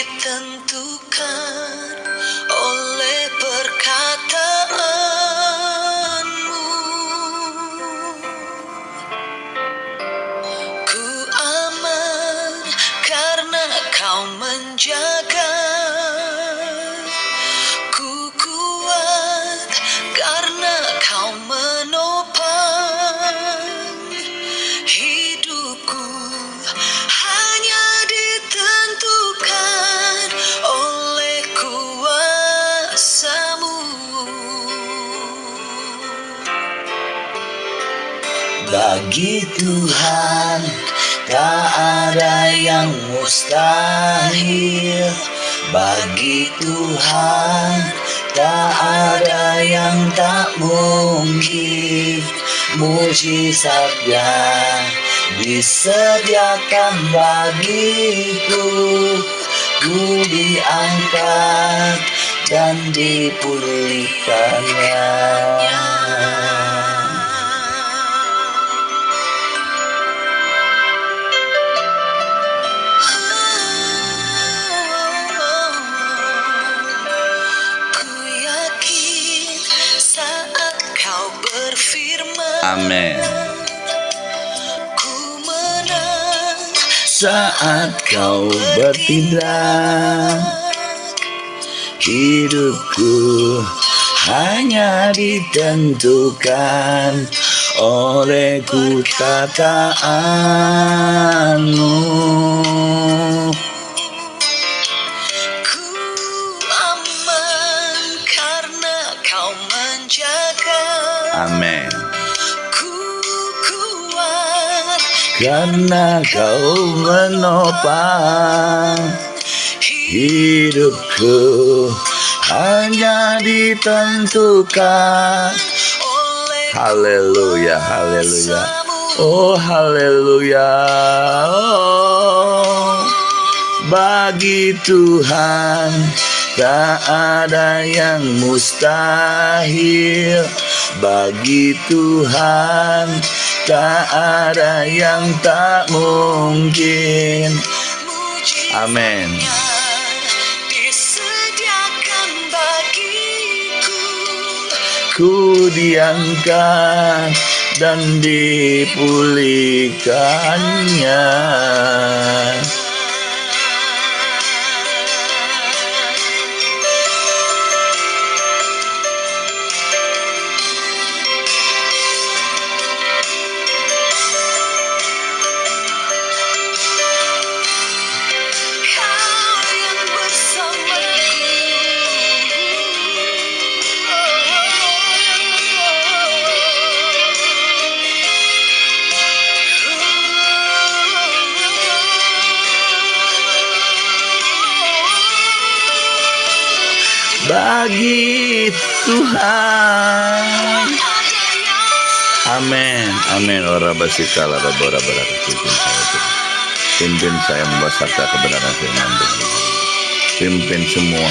ditentukan oleh perkataanmu. Ku aman karena kau menjaga. Ku kuat karena kau menopang. Hidupku hanya ditentukan oleh kuasa-Mu. Bagi Tuhan tak ada yang mustahil. Bagi Tuhan tak ada yang tak mungkin. Mujizatnya disediakan bagiku. Ku diangkat dan dipulihkannya. Amin. Ku menang saat kau bertindak. Hidupku hanya ditentukan oleh kata-Mu. Ku aman karena kau menjaga. Amin. Karena kau menopang. Hidupku hanya ditentukan. Haleluya, haleluya. Oh, haleluya. Oh, bagi Tuhan tak ada yang mustahil. Bagi Tuhan tak ada yang tak mungkin. Amin. Disediakan bagiku. Ku diangkat dan dipulihkannya. Bagi Tuhan. Amin, amin. Pimpin saya membawa sabda kebenaran firman Tuhan. Pimpin semua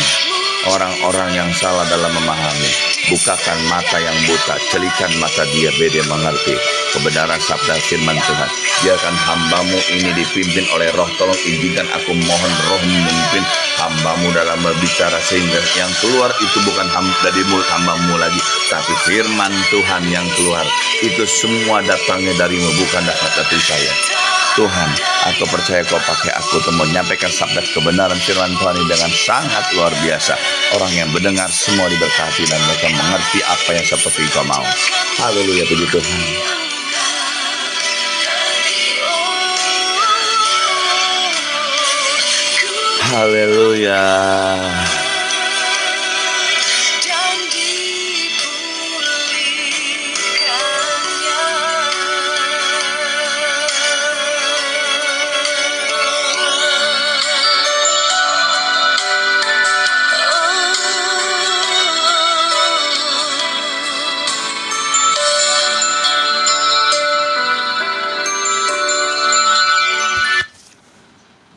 orang-orang yang salah dalam memahami. Bukakan mata yang buta, celikan mata dia beda mengerti kebenaran sabda firman Tuhan. Biarkan hamba-Mu ini dipimpin oleh Roh. Tolong izinkan aku mohon Roh memimpin hamba-Mu dalam berbicara, sehingga yang keluar itu bukan dari mulut hamba-Mu lagi, tapi firman Tuhan yang keluar itu semua datangnya dari-Mu, bukan dari saya. Tuhan, aku percaya Kau pakai aku untuk menyampaikan sabda kebenaran firman Tuhan ini dengan sangat luar biasa. Orang yang mendengar semua diberkati dan mereka mengerti apa yang seperti Kau mau. Haleluya, puji Tuhan. Haleluya.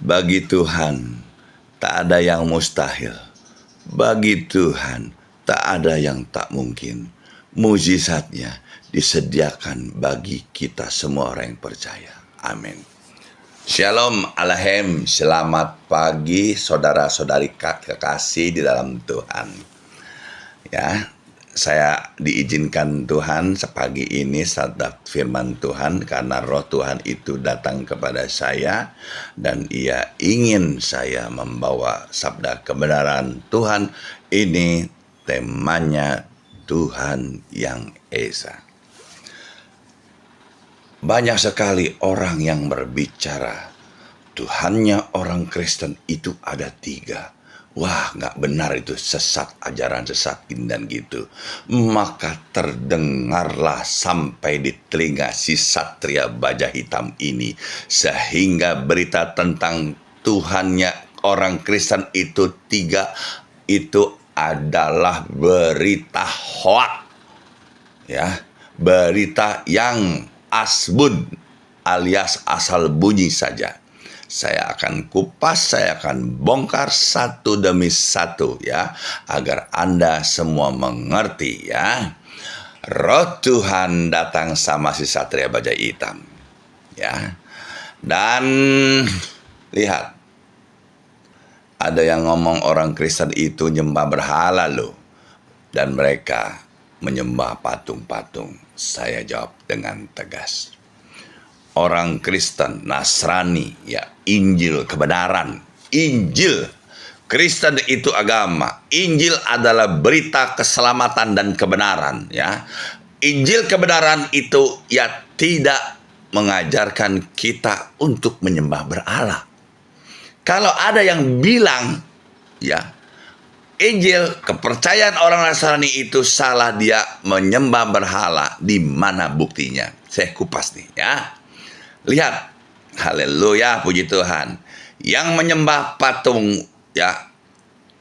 Bagi Tuhan tak ada yang mustahil. Bagi Tuhan tak ada yang tak mungkin. Mujizatnya disediakan bagi kita semua orang yang percaya. Amin. Shalom Alahem, selamat pagi saudara-saudari kekasih di dalam Tuhan. Ya, saya diizinkan Tuhan sepagi ini sabda firman Tuhan karena roh Tuhan itu datang kepada saya dan ia ingin saya membawa sabda kebenaran Tuhan. Ini temanya Tuhan yang Esa. Banyak sekali orang yang berbicara, Tuhannya orang Kristen itu ada 3. Wah, nggak benar itu, sesat, ajaran sesat dan gitu. Maka terdengarlah sampai di telinga si Satria Baja Hitam ini, sehingga berita tentang Tuhannya orang Kristen itu 3, itu adalah berita hoak. Ya, berita yang asbun alias asal bunyi saja. Saya akan kupas, saya akan bongkar satu demi satu ya, agar Anda semua mengerti ya. Roh Tuhan datang sama si Satria Baja Hitam ya. Dan lihat, ada yang ngomong orang Kristen itu nyembah berhala loh, dan mereka menyembah patung-patung. Saya jawab dengan tegas. Orang Kristen, Nasrani, ya Injil kebenaran. Injil, Kristen itu agama. Injil adalah berita keselamatan dan kebenaran. Ya, Injil kebenaran itu ya tidak mengajarkan kita untuk menyembah berhala. Kalau ada yang bilang, ya Injil, kepercayaan orang Nasrani itu salah, dia menyembah berhala. Di mana buktinya? Saya kupas nih ya. Lihat, haleluya, puji Tuhan. Yang menyembah patung ya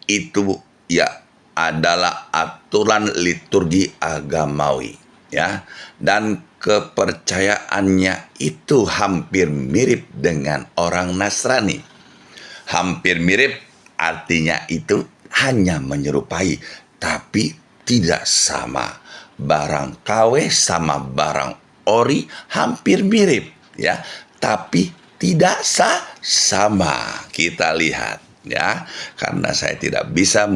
itu ya adalah aturan liturgi agamawi ya, dan kepercayaannya itu hampir mirip dengan orang Nasrani. Hampir mirip artinya itu hanya menyerupai, tapi tidak sama. Barang KW sama barang ori hampir mirip ya, tapi tidak sama. Kita lihat ya, karena saya tidak bisa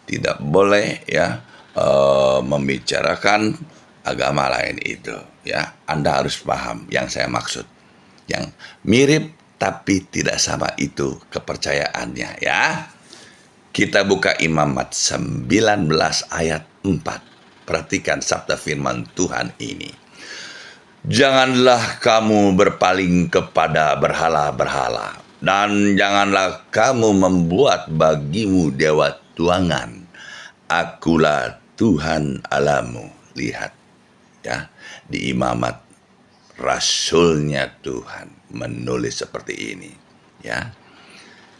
tidak boleh ya membicarakan agama lain itu ya. Anda harus paham yang saya maksud. Yang mirip tapi tidak sama itu kepercayaannya ya. Kita buka Imamat 19 ayat 4. Perhatikan sabda firman Tuhan ini. Janganlah kamu berpaling kepada berhala-berhala, dan janganlah kamu membuat bagimu dewa tuangan. Akulah Tuhan Allahmu. Lihat ya, di Imamat Rasulnya Tuhan menulis seperti ini ya.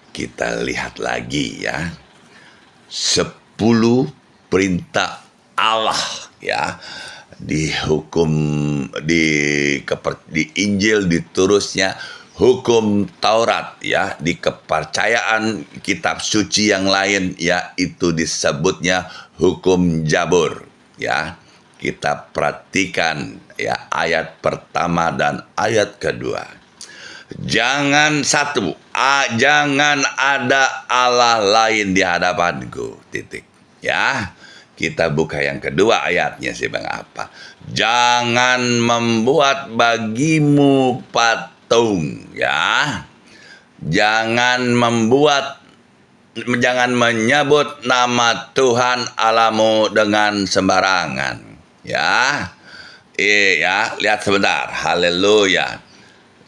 Kita lihat lagi ya, 10 perintah Allah ya, di Injil diturusnya hukum Taurat ya, di kepercayaan kitab suci yang lain ya, itu disebutnya hukum Jabur ya. Kita perhatikan ya ayat pertama dan ayat kedua. Jangan jangan ada Allah lain di hadapanku, titik ya. Kita buka yang kedua ayatnya sih bang apa. Jangan membuat bagimu patung ya. Jangan menyebut nama Tuhan Allahmu dengan sembarangan ya. Ya, lihat sebentar. Haleluya.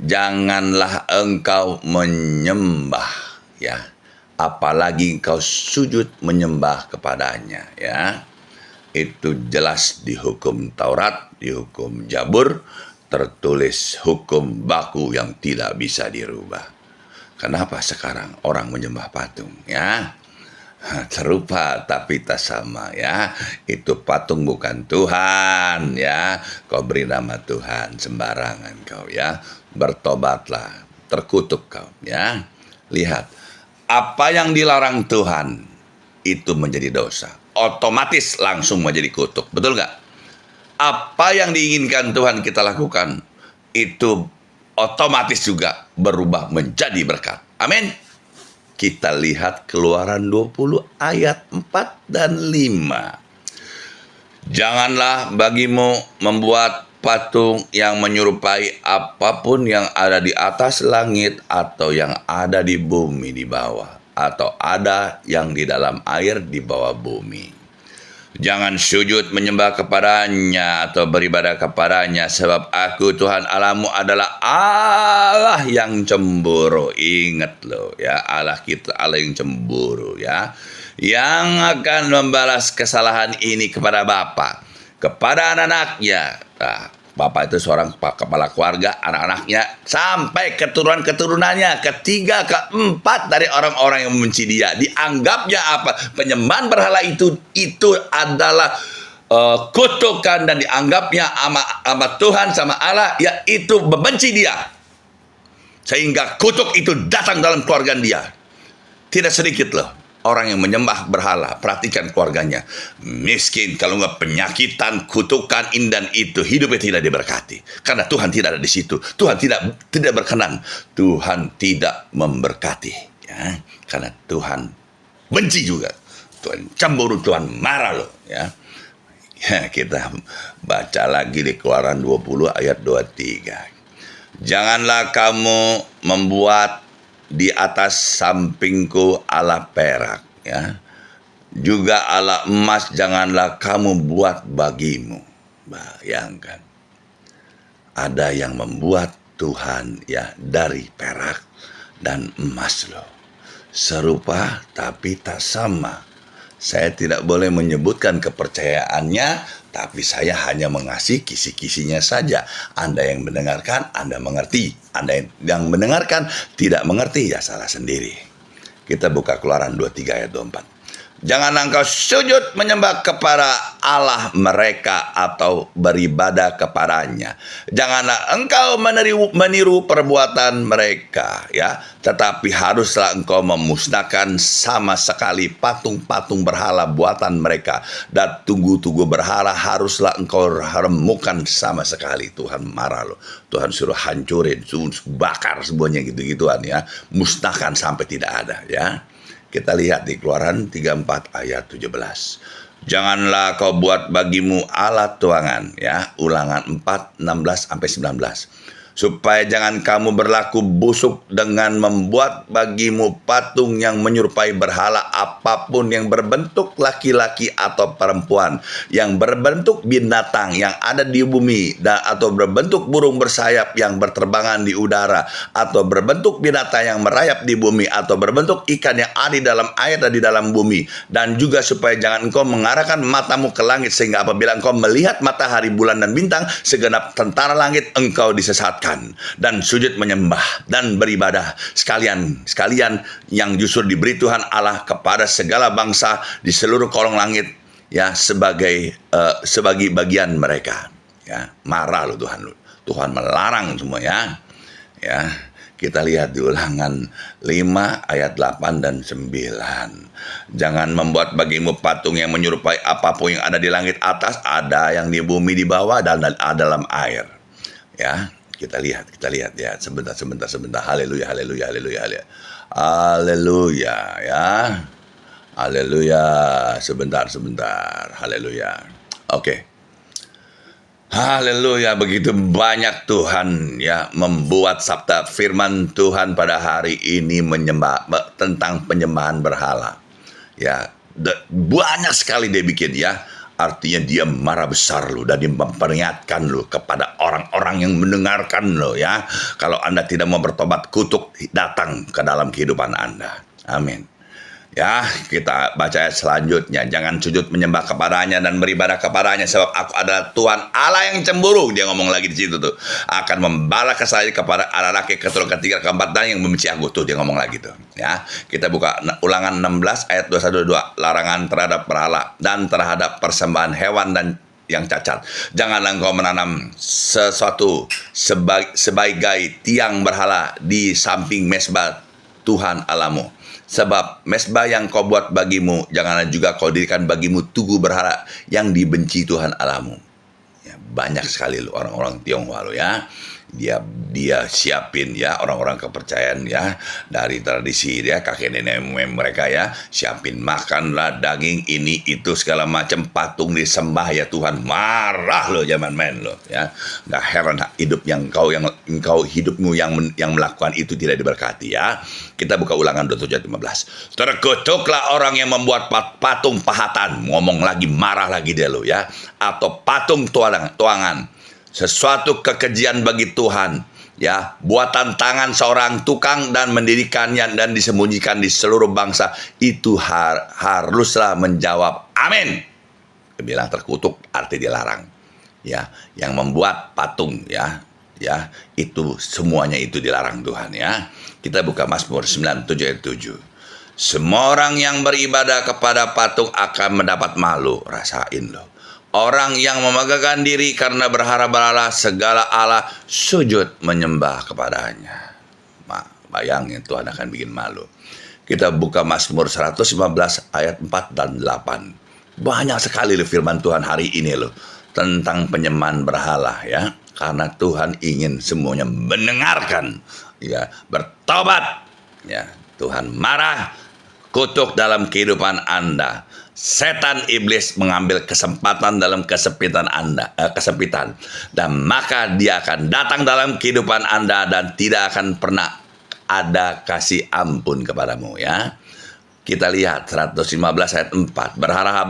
Janganlah engkau menyembah ya, apalagi engkau sujud menyembah kepadanya ya. Itu jelas di hukum Taurat, di hukum Jabur tertulis hukum baku yang tidak bisa dirubah. Kenapa sekarang orang menyembah patung ya? Serupa tapi tak sama ya. Itu patung bukan Tuhan ya. Kau beri nama Tuhan sembarangan kau ya. Bertobatlah, terkutuk kau ya. Lihat, apa yang dilarang Tuhan itu menjadi dosa, otomatis langsung menjadi kutuk. Betul nggak? Apa yang diinginkan Tuhan kita lakukan itu otomatis juga berubah menjadi berkat. Amin. Kita lihat Keluaran 20 ayat 4 dan 5. Janganlah bagimu membuat patung yang menyerupai apapun yang ada di atas langit atau yang ada di bumi di bawah, atau ada yang di dalam air di bawah bumi. Jangan sujud menyembah kepadanya atau beribadah kepadanya, sebab aku Tuhan Allahmu adalah Allah yang cemburu. Ingat loh ya, Allah kita Allah yang cemburu ya, yang akan membalas kesalahan ini kepada bapa, kepada anak-anaknya. Nah, bapak itu seorang kepala keluarga, anak-anaknya sampai keturunan-keturunannya, ketiga, keempat dari orang-orang yang membenci dia. Dianggapnya apa? Penyembahan berhala itu adalah kutukan, dan dianggapnya sama Tuhan, sama Allah, yaitu membenci dia. Sehingga kutuk itu datang dalam keluarga dia. Tidak sedikit loh orang yang menyembah berhala. Perhatikan keluarganya. Miskin, kalau nggak penyakitan, kutukan, ini dan itu. Hidupnya tidak diberkati. Karena Tuhan tidak ada di situ. Tuhan tidak berkenan. Tuhan tidak memberkati. Ya. Karena Tuhan benci juga. Tuhan cemburu, Tuhan marah loh. Ya. Ya, kita baca lagi di Keluaran 20 ayat 23. Janganlah kamu membuat di atas sampingku ala perak, ya. Juga ala emas janganlah kamu buat bagimu. Bayangkan, ada yang membuat Tuhan ya dari perak dan emas loh. Serupa tapi tak sama. Saya tidak boleh menyebutkan kepercayaannya, tapi saya hanya mengasih kisi-kisinya saja. Anda yang mendengarkan, Anda mengerti. Anda yang mendengarkan tidak mengerti, ya salah sendiri. Kita buka Keluaran 23 ayat 24. Jangan engkau sujud menyembah kepada Allah mereka atau beribadah kepadanya. Janganlah engkau meniru perbuatan mereka, ya. Tetapi haruslah engkau memusnahkan sama sekali patung-patung berhala buatan mereka, dan tugu-tugu berhala haruslah engkau remukkan sama sekali. Tuhan marah loh. Tuhan suruh hancurin, suruh bakar semuanya gitu-gituan ya. Musnahkan sampai tidak ada ya. Kita lihat di Keluaran 34 ayat 17. Janganlah kau buat bagimu alat tuangan, ya. Ulangan 4, 16 sampai 19. Supaya jangan kamu berlaku busuk dengan membuat bagimu patung yang menyerupai berhala apapun yang berbentuk laki-laki atau perempuan, yang berbentuk binatang yang ada di bumi, atau berbentuk burung bersayap yang berterbangan di udara, atau berbentuk binatang yang merayap di bumi, atau berbentuk ikan yang ada di dalam air dan di dalam bumi. Dan juga supaya jangan engkau mengarahkan matamu ke langit, sehingga apabila engkau melihat matahari, bulan, dan bintang, segenap tentara langit engkau disesatkan. Dan sujud menyembah dan beribadah sekalian yang justru diberi Tuhan Allah kepada segala bangsa di seluruh kolong langit, ya, sebagai bagian mereka, ya. Marah lo Tuhan melarang semua ya. Kita lihat di Ulangan 5 ayat 8 dan 9. Jangan membuat bagimu patung yang menyerupai apapun yang ada di langit atas, ada yang di bumi di bawah, dan ada dalam air, ya. Kita lihat ya, sebentar. Haleluya ya. Haleluya. Sebentar. Haleluya. Oke. Haleluya, begitu banyak Tuhan ya membuat sabda firman Tuhan pada hari ini tentang penyembahan berhala. Ya, banyak sekali dia bikin ya. Artinya dia marah besar loh, dan dia memperingatkan loh kepada orang-orang yang mendengarkan loh ya. Kalau Anda tidak mau bertobat, kutuk datang ke dalam kehidupan Anda. Amin. Ya, kita baca ayat selanjutnya. Jangan sujud menyembah kepadanya dan beribadah kepadanya, sebab aku adalah Tuhan Allah yang cemburu. Dia ngomong lagi di situ tuh. Akan membalas kesalahan kepada anak-anak keturunan ketiga, keempat, dan yang membenci aku tuh. Dia ngomong lagi tuh. Ya, kita buka Ulangan 16 ayat 21-22. Larangan terhadap berhala dan terhadap persembahan hewan dan yang cacat. Janganlah engkau menanam sesuatu sebagai tiang berhala di samping mesbah Tuhan Allahmu. Sebab mesbah yang kau buat bagimu, janganlah juga kau dirikan bagimu tugu berhala yang dibenci Tuhan Allahmu. Banyak sekali lo orang-orang Tionghoa lo ya. Dia siapin ya orang-orang kepercayaan ya dari tradisi dia kakek nenek moyang mereka ya, siapin makan lah daging ini itu segala macam, patung disembah ya Tuhan, marah lo zaman main lo ya. Nggak heran hidup yang engkau hidupmu yang melakukan itu tidak diberkati ya. Kita buka Ulangan 27 ayat 15. Terkutuklah orang yang membuat patung pahatan, ngomong lagi, marah lagi dia lo ya, atau patung tuangan, sesuatu kekejian bagi Tuhan ya, buatan tangan seorang tukang dan mendirikannya dan disembunyikan di seluruh bangsa, itu haruslah menjawab amin. Dia bilang terkutuk arti dilarang ya, yang membuat patung ya itu semuanya itu dilarang Tuhan ya. Kita buka Mazmur 97 ayat 7. Semua orang yang beribadah kepada patung akan mendapat malu. Rasain loh. Orang yang memegahkan diri karena berharap Allah, segala Allah sujud menyembah kepadanya. Bayangin Tuhan akan bikin malu. Kita buka Mazmur 115 ayat 4 dan 8. Banyak sekali loh firman Tuhan hari ini loh tentang penyembahan berhala ya. Karena Tuhan ingin semuanya mendengarkan ya, bertobat ya. Tuhan marah, kutuk dalam kehidupan Anda. Setan iblis mengambil kesempatan dalam kesempitan dan maka dia akan datang dalam kehidupan Anda dan tidak akan pernah ada kasih ampun kepadamu ya. Kita lihat 115 ayat 4. Berharap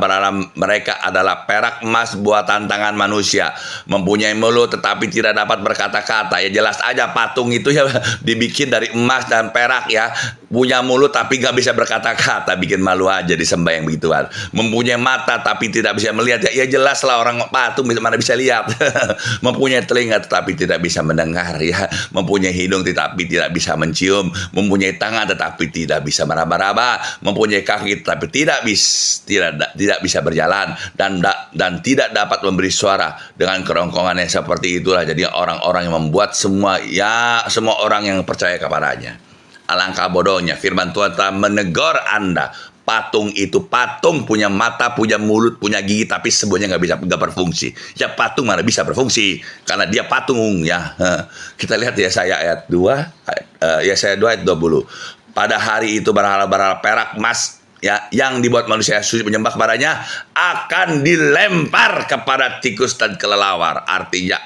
mereka adalah perak emas buatan tangan manusia, mempunyai mulut tetapi tidak dapat berkata-kata. Ya jelas aja patung itu ya dibikin dari emas dan perak ya, punya mulut tapi gak bisa berkata-kata, bikin malu aja disembah yang begituan. Mempunyai mata tapi tidak bisa melihat, ya jelas lah orang patung mana bisa lihat. Mempunyai telinga tetapi tidak bisa mendengar ya, mempunyai hidung tetapi tidak bisa mencium, mempunyai tangan tetapi tidak bisa meraba-raba, mempunyai kaki tetapi tidak bisa berjalan dan tidak dapat memberi suara. Dengan kerongkongannya seperti itulah jadi orang-orang yang membuat semua orang yang percaya kepadanya. Alangkah bodohnya firman Tuhan telah menegur Anda. Patung itu patung punya mata, punya mulut, punya gigi, tapi semuanya nggak berfungsi. Ya patung mana bisa berfungsi karena dia patung ya. Kita lihat Yesaya ayat 2, Yesaya 2 ayat 20. Pada hari itu berhala perak emas ya yang dibuat manusia sujud menyembah kepadanya akan dilempar kepada tikus dan kelelawar. Artinya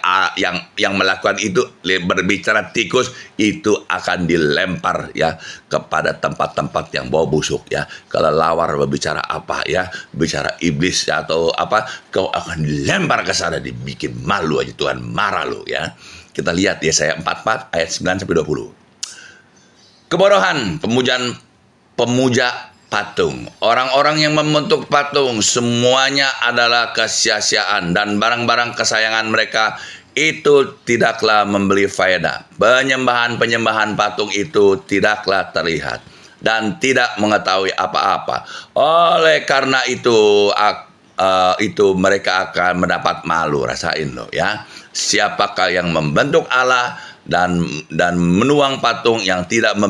yang melakukan itu, berbicara tikus, itu akan dilempar ya kepada tempat-tempat yang bau busuk ya. Kelelawar berbicara apa ya, bicara iblis ya, atau apa, kau akan dilempar ke sana, dibikin malu aja Tuhan marah lo ya. Kita lihat Yesaya 44 ayat 9 sampai 20. Kebodohan pemuja patung. Orang-orang yang membentuk patung semuanya adalah kesia-siaan dan barang-barang kesayangan mereka itu tidaklah memberi faedah. Penyembahan patung itu tidaklah terlihat dan tidak mengetahui apa-apa. Oleh karena itu mereka akan mendapat malu. Rasain loh ya. Siapakah yang membentuk Allah dan menuang patung yang tidak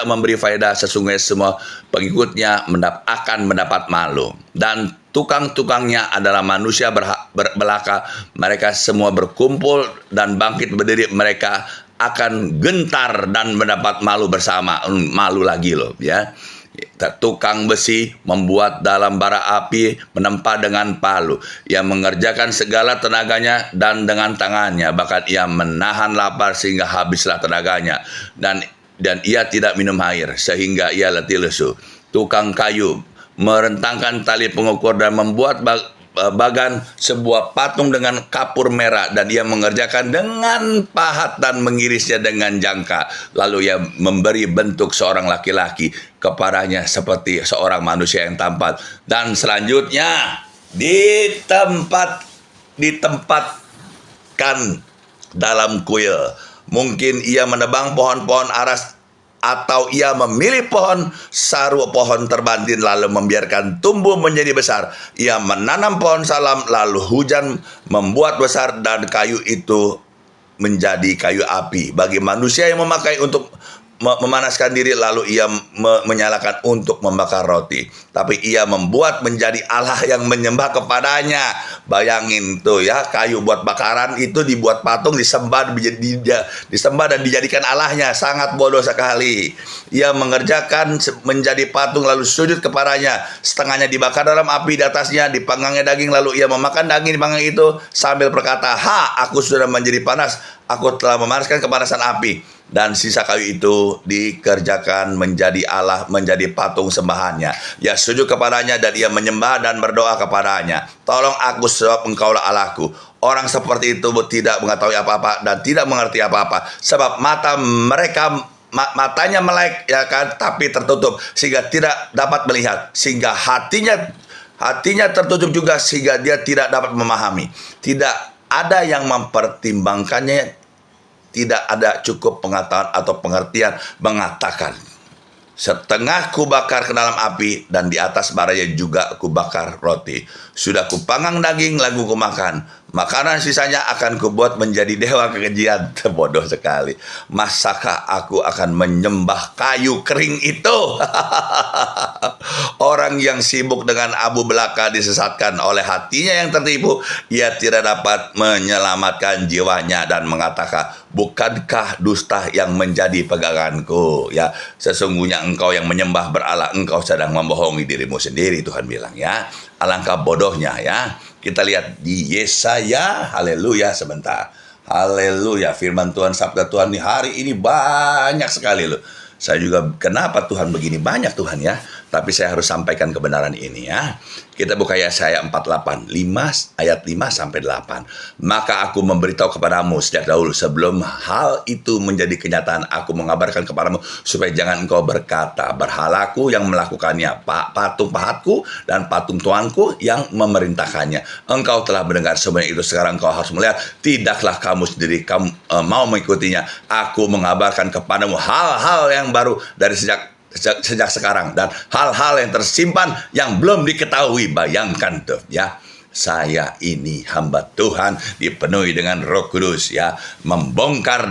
memberi faedah, sesungguhnya semua pengikutnya akan mendapat malu. Dan tukang-tukangnya adalah manusia belaka. Mereka semua berkumpul dan bangkit berdiri, mereka akan gentar dan mendapat malu bersama. Malu lagi loh ya. Tukang besi membuat dalam bara api, menempa dengan palu. Ia mengerjakan segala tenaganya dan dengan tangannya, bahkan ia menahan lapar sehingga habislah tenaganya, dan ia tidak minum air sehingga ia letih lesu. Tukang kayu merentangkan tali pengukur dan membuat bagan sebuah patung dengan kapur merah, dan ia mengerjakan dengan pahat dan mengirisnya dengan jangka. Lalu ia memberi bentuk seorang laki-laki kepadanya seperti seorang manusia yang tampan. Dan selanjutnya ditempatkan dalam kuil. Mungkin ia menebang pohon-pohon aras, atau ia memilih pohon saru, pohon terbantin, lalu membiarkan tumbuh menjadi besar. Ia menanam pohon salam, lalu hujan membuat besar, dan kayu itu menjadi kayu api bagi manusia yang memakai untuk memanaskan diri, lalu ia menyalakan untuk membakar roti. Tapi ia membuat menjadi Allah yang menyembah kepadanya. Bayangin tuh ya, kayu buat bakaran itu dibuat patung, disembah dan dijadikan Allahnya. Sangat bodoh sekali. Ia mengerjakan menjadi patung lalu sujud kepadanya. Setengahnya dibakar dalam api, di atasnya dipanggangnya daging, lalu ia memakan daging dipanggang itu sambil berkata, aku sudah menjadi panas, aku telah memanaskan kepanasan api. Dan sisa kayu itu dikerjakan menjadi Allah, menjadi patung sembahannya. Ia sujud kepadanya dan ia menyembah dan berdoa kepadanya. Tolong aku sebab engkaulah Allahku. Orang seperti itu tidak mengetahui apa-apa dan tidak mengerti apa-apa. Sebab matanya melek, ya kan, tapi tertutup sehingga tidak dapat melihat. Sehingga hatinya tertutup juga sehingga dia tidak dapat memahami. Tidak ada yang mempertimbangkannya. Tidak ada cukup pengetahuan atau pengertian mengatakan, setengah kubakar ke dalam api dan di atas baranya juga kubakar roti. Sudah kupanggang daging, lalu kumakan. Makanan sisanya akan kubuat menjadi dewa kekejian. Bodoh sekali. Masakah aku akan menyembah kayu kering itu? Orang yang sibuk dengan abu belaka disesatkan oleh hatinya yang tertipu. Ia tidak dapat menyelamatkan jiwanya dan mengatakan, bukankah dusta yang menjadi peganganku? Ya, sesungguhnya engkau yang menyembah berhala, engkau sedang membohongi dirimu sendiri, Tuhan bilang ya. Alangkah bodohnya ya. Kita lihat di Yesaya, haleluya sebentar. Haleluya, firman Tuhan, sabda Tuhan di hari ini banyak sekali loh. Saya juga, kenapa Tuhan begini banyak Tuhan ya? Tapi saya harus sampaikan kebenaran ini ya. Kita buka Yesaya 48, ayat 5 sampai 8. Maka aku memberitahu kepadamu sejak dahulu, sebelum hal itu menjadi kenyataan, aku mengabarkan kepadamu supaya jangan engkau berkata, berhalaku yang melakukannya, patung pahatku dan patung tuanku yang memerintahkannya. Engkau telah mendengar semuanya itu, sekarang engkau harus melihat. Tidaklah kamu sendiri mau mengikutinya. Aku mengabarkan kepadamu hal-hal yang baru dari sejak sekarang, dan hal-hal yang tersimpan yang belum diketahui. Bayangkan tuh ya, saya ini hamba Tuhan dipenuhi dengan Roh Kudus ya, membongkar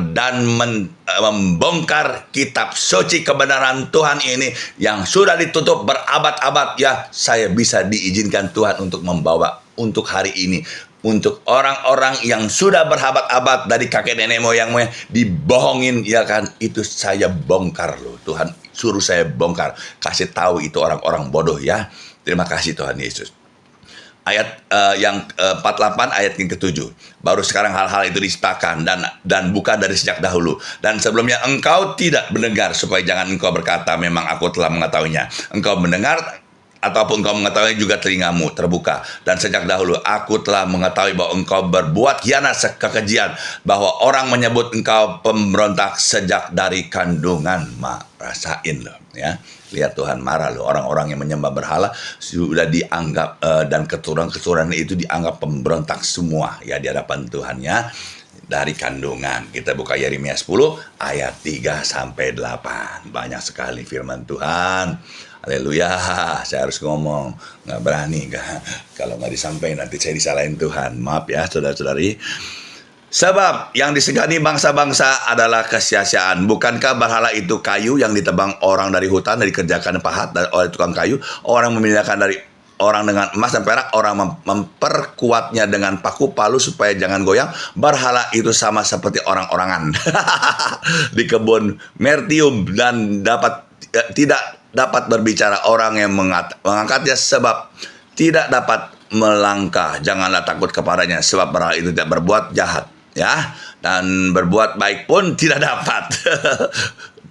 kitab suci kebenaran Tuhan ini yang sudah ditutup berabad-abad ya. Saya bisa diizinkan Tuhan untuk membawa untuk hari ini, untuk orang-orang yang sudah berabad-abad dari kakek nenek moyangnya dibohongin ya kan, itu saya bongkar loh. Tuhan suruh saya bongkar, kasih tahu itu orang-orang bodoh ya. Terima kasih Tuhan Yesus. Ayat yang 48 ayat yang ke-7. Baru sekarang hal-hal itu diciptakan dan bukan dari sejak dahulu. Dan sebelumnya engkau tidak mendengar, supaya jangan engkau berkata, memang aku telah mengetahuinya. Engkau mendengar ataupun engkau mengetahui juga telingamu terbuka. Dan sejak dahulu aku telah mengetahui bahwa engkau berbuat khianat kekejian, bahwa orang menyebut engkau pemberontak sejak dari kandungan. Rasain loh ya. Lihat Tuhan marah loh, orang-orang yang menyembah berhala sudah dianggap dan keturunan-keturunan itu dianggap pemberontak semua ya di hadapan Tuhan ya. Dari kandungan. Kita buka Yeremia 10 ayat 3 sampai 8. Banyak sekali firman Tuhan. Haleluya, saya harus ngomong, nggak berani kalau nggak disampaikan nanti saya disalahin Tuhan. Maaf ya saudara-saudari. Sebab yang disegani bangsa-bangsa adalah kesia-siaan. Bukankah berhala itu kayu yang ditebang orang dari hutan, dari kerjakan pahat oleh tukang kayu? Orang memindahkan dari orang dengan emas dan perak, orang memperkuatnya dengan paku palu supaya jangan goyang. Berhala itu sama seperti orang-orangan di kebun Mertium dan tidak dapat berbicara. Orang yang mengangkatnya sebab tidak dapat melangkah. Janganlah takut kepadanya, sebab berhala itu tidak berbuat jahat ya, dan berbuat baik pun tidak dapat.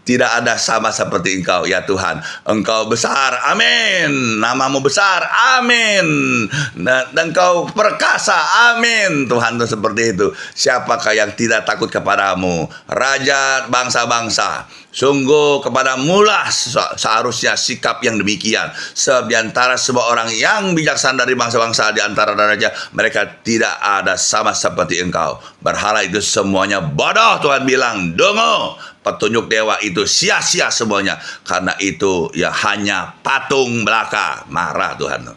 Tidak ada sama seperti engkau ya Tuhan. Engkau besar, amin. Namamu besar, amin. Dan engkau perkasa, amin. Tuhan itu seperti itu. Siapakah yang tidak takut kepadamu, Raja bangsa-bangsa? Sungguh kepadamu lah seharusnya sikap yang demikian. Sebab di antara semua orang yang bijaksana dari bangsa-bangsa, di antara raja, mereka tidak ada sama seperti engkau. Berhala itu semuanya bodoh, Tuhan bilang. Dungu, petunjuk dewa itu sia-sia semuanya. Karena itu ya hanya patung belaka. Marah Tuhan.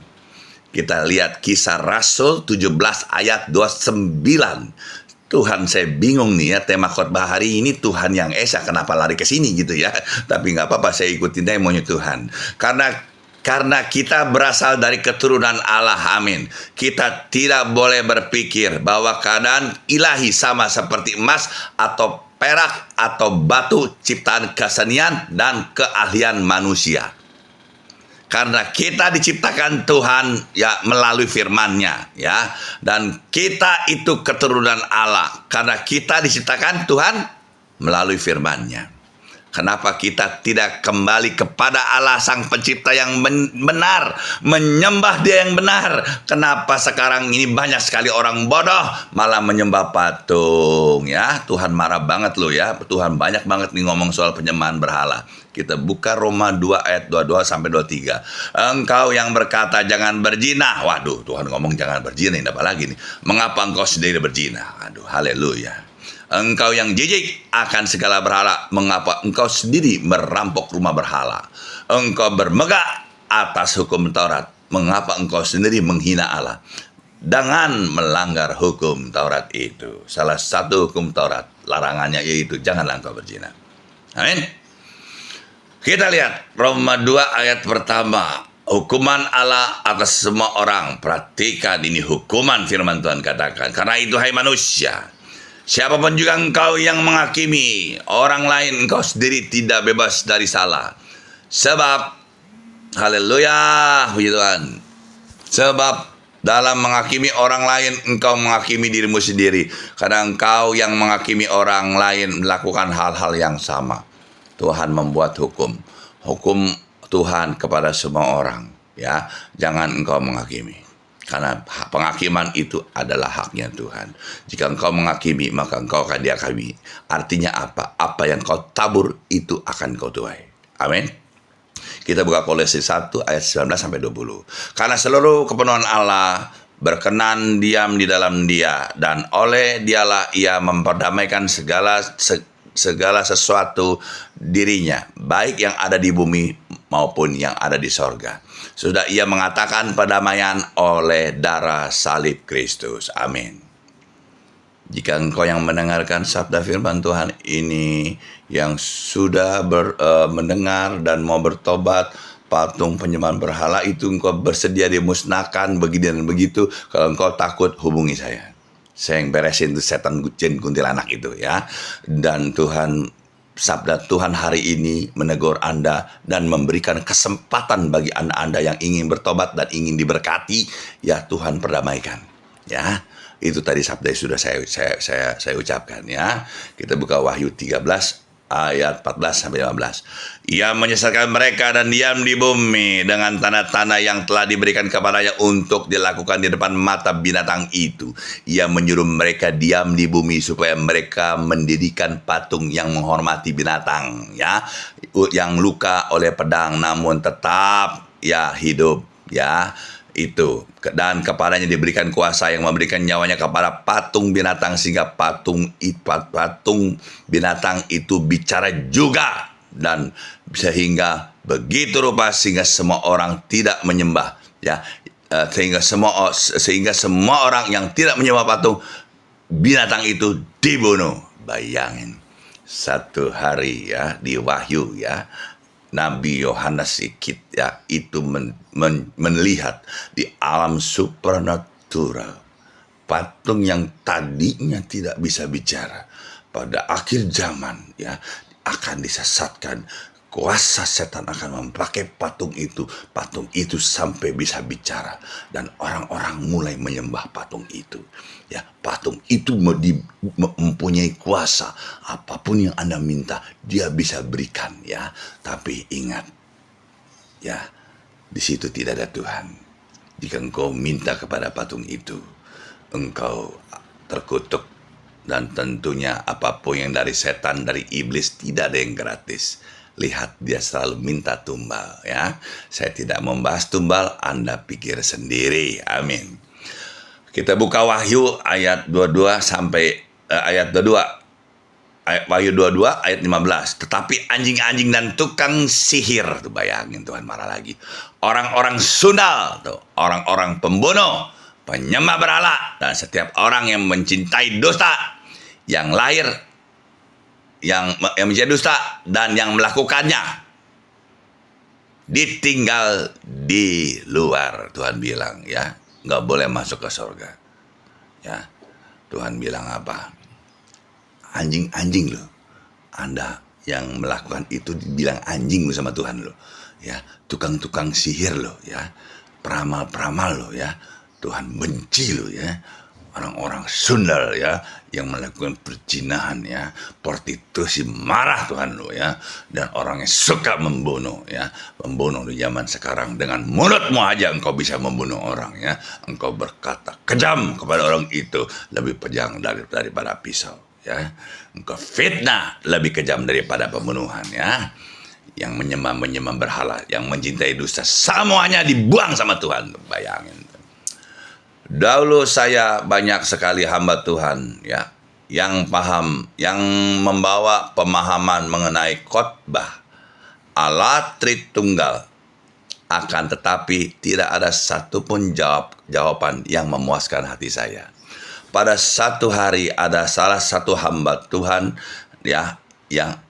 Kita lihat Kisah Rasul 17 ayat 29. Tuhan, saya bingung nih ya, tema khotbah hari ini Tuhan yang Esa, kenapa lari ke sini gitu ya. Tapi nggak apa-apa, saya ikutin aja maunya Tuhan. Karena kita berasal dari keturunan Allah, amin. Kita tidak boleh berpikir bahwa keadaan ilahi sama seperti emas atau perak atau batu ciptaan kesenian dan keahlian manusia. Karena kita diciptakan Tuhan ya melalui firman-Nya ya, dan kita itu keturunan Allah karena kita diciptakan Tuhan melalui firman-Nya. Kenapa kita tidak kembali kepada Allah Sang Pencipta yang benar, menyembah Dia yang benar? Kenapa sekarang ini banyak sekali orang bodoh malah menyembah patung ya? Tuhan marah banget loh ya. Tuhan banyak banget nih ngomong soal penyembahan berhala. Kita buka Roma 2 ayat 22 sampai 23. Engkau yang berkata jangan berzina. Waduh, Tuhan ngomong jangan berzina, ini apa lagi nih? Mengapa engkau sendiri berzina? Aduh, haleluya. Engkau yang jijik akan segala berhala, mengapa engkau sendiri merampok rumah berhala? Engkau bermegah atas hukum Taurat, mengapa engkau sendiri menghina Allah? Dengan melanggar hukum Taurat itu. Salah satu hukum Taurat, larangannya yaitu janganlah engkau berzina. Amin. Kita lihat Roma 2 ayat pertama. Hukuman Allah atas semua orang. Perhatikan ini hukuman firman Tuhan katakan. Karena itu hai manusia, siapapun juga engkau yang menghakimi orang lain, engkau sendiri tidak bebas dari salah. Sebab, haleluya, puji Tuhan. Sebab dalam menghakimi orang lain, engkau menghakimi dirimu sendiri. Karena engkau yang menghakimi orang lain melakukan hal-hal yang sama. Tuhan membuat hukum. Hukum Tuhan kepada semua orang. Ya, jangan engkau menghakimi. Karena penghakiman itu adalah haknya Tuhan. Jika engkau menghakimi, maka engkau akan dihakimi. Artinya apa? Apa yang kau tabur, itu akan kau tuai. Amin. Kita buka Kolose 1 ayat 19 sampai 20. Karena seluruh kepenuhan Allah berkenan diam di dalam Dia, dan oleh Dialah Ia memperdamaikan segala sesuatu dirinya, baik yang ada di bumi maupun yang ada di sorga. Sudah Ia mengatakan perdamaian oleh darah salib Kristus. Amin. Jika engkau yang mendengarkan sabda firman Tuhan ini, yang sudah mendengar dan mau bertobat, patung penyembahan berhala itu engkau bersedia dimusnahkan begini dan begitu. Kalau engkau takut, hubungi saya. Saya yang beresin tuh setan jin kuntilanak itu ya. Dan sabda Tuhan hari ini menegur Anda dan memberikan kesempatan bagi Anda yang ingin bertobat dan ingin diberkati. Ya, Tuhan perdamaikan. Ya, itu tadi sabda yang sudah saya ucapkan ya. Kita buka Wahyu 13 ayat 14 sampai 15. Ia menyesatkan mereka dan diam di bumi dengan tanda-tanda yang telah diberikan kepadanya untuk dilakukan di depan mata binatang itu. Ia menyuruh mereka diam di bumi supaya mereka mendirikan patung yang menghormati binatang ya, yang luka oleh pedang namun tetap ya hidup ya. Itu, dan kepadanya diberikan kuasa yang memberikan nyawanya kepada patung binatang, sehingga patung binatang itu bicara juga, dan sehingga begitu rupa sehingga semua orang tidak menyembah ya, sehingga semua orang yang tidak menyembah patung binatang itu dibunuh. Bayangin satu hari ya di Wahyu ya, Nabi Yohanes itu melihat di alam supernatural patung yang tadinya tidak bisa bicara pada akhir zaman ya akan disesatkan. Kuasa setan akan memakai patung itu sampai bisa bicara, dan orang-orang mulai menyembah patung itu. Ya, patung itu mempunyai kuasa, apapun yang Anda minta dia bisa berikan ya. Tapi ingat ya, di situ tidak ada Tuhan. Jika engkau minta kepada patung itu, engkau terkutuk, dan tentunya apapun yang dari setan, dari iblis, tidak ada yang gratis. Lihat, dia selalu minta tumbal ya. Saya tidak membahas tumbal, Anda pikir sendiri. Amin. Kita buka Wahyu ayat 22 sampai ayat 22. Wahyu 22 ayat 15. Tetapi anjing-anjing dan tukang sihir, tuh bayangin Tuhan marah lagi. Orang-orang sundal, tuh, orang-orang pembunuh, penyembah berhala, dan setiap orang yang mencintai dosa yang lahir, yang menjadi dusta, dan yang melakukannya ditinggal di luar. Tuhan bilang ya, nggak boleh masuk ke surga. Ya, Tuhan bilang apa? Anjing-anjing loh. Anda yang melakukan itu dibilang anjing loh sama Tuhan loh. Ya, tukang-tukang sihir loh ya. Peramal-peramal loh ya. Tuhan benci loh ya. Orang-orang sundal ya yang melakukan perzinahan ya, prostitusi, marah Tuhan lo ya. Dan orang yang suka membunuh ya, membunuh di zaman sekarang dengan mulutmu aja engkau bisa membunuh orang ya. Engkau berkata kejam kepada orang itu lebih kejam daripada pisau ya. Engkau fitnah lebih kejam daripada pembunuhan ya. Yang menyembah berhala, yang mencintai dusta, semuanya dibuang sama Tuhan. Bayangin. Dahulu saya banyak sekali hamba Tuhan ya yang paham, yang membawa pemahaman mengenai khotbah Allah Tritunggal, akan tetapi tidak ada satupun jawaban yang memuaskan hati saya. Pada satu hari ada salah satu hamba Tuhan ya yang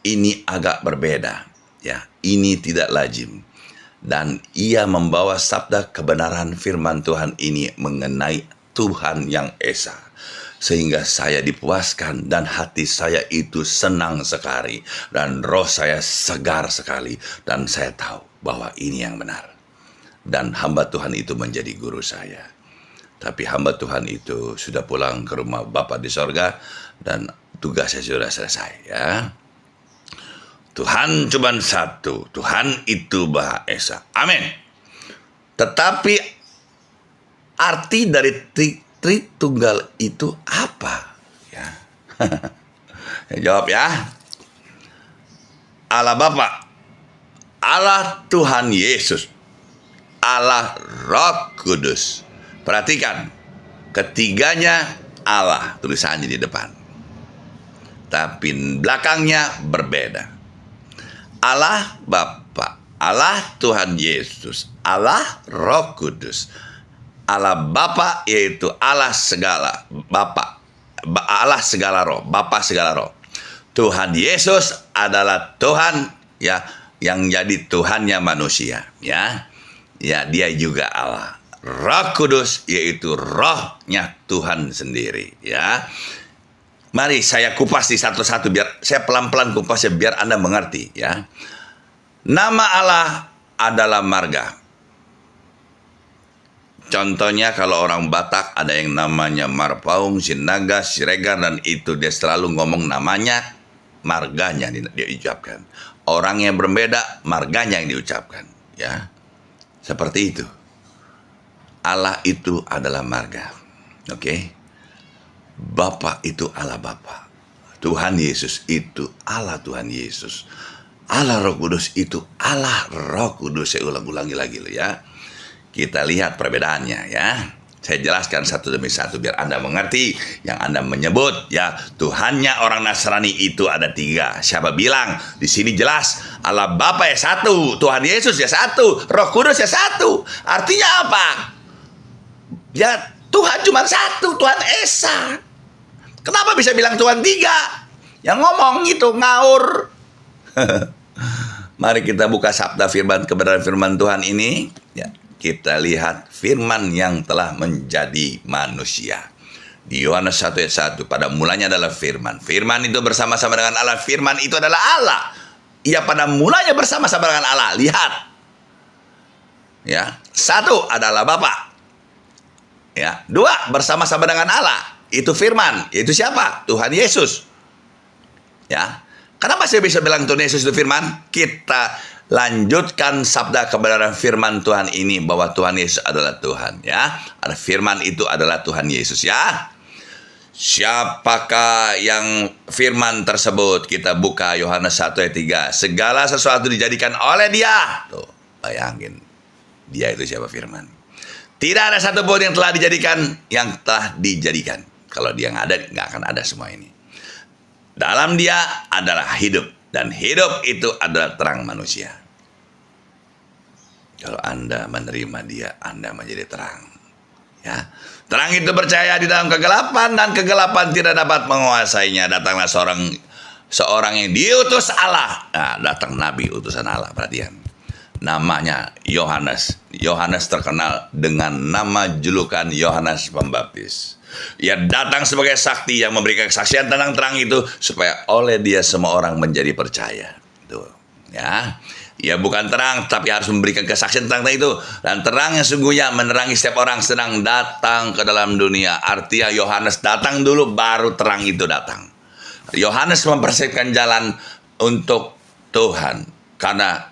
ini agak berbeda ya, ini tidak lazim. Dan ia membawa sabda kebenaran firman Tuhan ini mengenai Tuhan yang Esa. Sehingga saya dipuaskan dan hati saya itu senang sekali. Dan roh saya segar sekali. Dan saya tahu bahwa ini yang benar. Dan hamba Tuhan itu menjadi guru saya. Tapi hamba Tuhan itu sudah pulang ke rumah Bapa di sorga. Dan tugasnya sudah selesai ya. Tuhan cuma satu, Tuhan itu Maha Esa. Amin. Tetapi arti dari Tritunggal itu apa? Ya. Jawab ya. Allah Bapa, Allah Tuhan Yesus, Allah Roh Kudus. Perhatikan, ketiganya Allah tulisannya di depan. Tapi belakangnya berbeda. Allah Bapa, Allah Tuhan Yesus, Allah Roh Kudus. Allah Bapa yaitu Allah segala Bapa, Allah segala roh, Bapa segala roh. Tuhan Yesus adalah Tuhan ya yang jadi Tuhannya manusia ya. Ya, dia juga Allah. Roh Kudus yaitu rohnya Tuhan sendiri ya. Mari saya kupas di satu-satu biar saya pelan-pelan kupasnya biar Anda mengerti ya. Nama Allah adalah marga. Contohnya kalau orang Batak ada yang namanya Marpaung, Sinaga, Siregar, dan itu dia selalu ngomong namanya, marganya dia ucapkan. Orang yang berbeda marganya yang diucapkan ya. Seperti itu. Allah itu adalah marga. Oke. Bapa itu Allah Bapa. Tuhan Yesus itu Allah Tuhan Yesus. Allah Roh Kudus itu Allah Roh Kudus. Saya ulangi lagi loh ya. Kita lihat perbedaannya ya. Saya jelaskan satu demi satu biar Anda mengerti. Yang Anda menyebut ya Tuhannya orang Nasrani itu ada tiga. Siapa bilang? Di sini jelas Allah Bapa ya satu, Tuhan Yesus ya satu, Roh Kudus ya satu. Artinya apa? Ya Tuhan cuma satu, Tuhan Esa. Kenapa bisa bilang Tuhan tiga? Yang ngomong itu ngaur. Mari kita buka sabda firman kebenaran firman Tuhan ini. Ya, kita lihat firman yang telah menjadi manusia. Di Yohanes 1 ayat 1, pada mulanya adalah firman. Firman itu bersama-sama dengan Allah. Firman itu adalah Allah. Ia pada mulanya bersama-sama dengan Allah. Lihat. Ya, satu adalah Bapa. Ya, dua bersama-sama dengan Allah. Itu firman, itu siapa? Tuhan Yesus. Ya. Kenapa saya bisa bilang Tuhan Yesus itu firman? Kita lanjutkan sabda kebenaran firman Tuhan ini bahwa Tuhan Yesus adalah Tuhan ya. Ada firman itu adalah Tuhan Yesus ya. Siapakah yang firman tersebut? Kita buka Yohanes 1 ayat 3. Segala sesuatu dijadikan oleh Dia. Tuh, bayangin. Dia itu siapa firman? Tidak ada satupun yang telah dijadikan, yang telah dijadikan. Kalau dia nggak ada, nggak akan ada semua ini. Dalam Dia adalah hidup. Dan hidup itu adalah terang manusia. Kalau Anda menerima Dia, Anda menjadi terang. Ya. Terang itu percaya di dalam kegelapan dan kegelapan tidak dapat menguasainya. Datanglah seorang yang diutus Allah. Nah, datang nabi utusan Allah, perhatian. Namanya Yohanes. Yohanes terkenal dengan nama julukan Yohanes Pembaptis. Ia datang sebagai sakti yang memberikan kesaksian tentang terang itu supaya oleh dia semua orang menjadi percaya. Tuh, ya. Ia bukan terang, tapi harus memberikan kesaksian tentang itu. Dan terang yang sungguhnya menerangi setiap orang sedang datang ke dalam dunia. Artinya Yohanes datang dulu, baru terang itu datang. Yohanes mempersiapkan jalan untuk Tuhan. Karena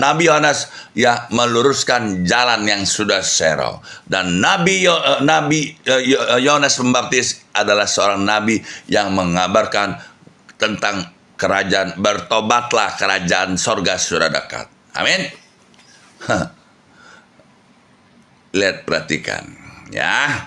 Nabi Yohanes ya meluruskan jalan yang sudah sero. Dan Nabi Yohanes Pembaptis adalah seorang nabi yang mengabarkan tentang kerajaan, bertobatlah, kerajaan sorga sudah dekat. Amin. Lihat, perhatikan ya.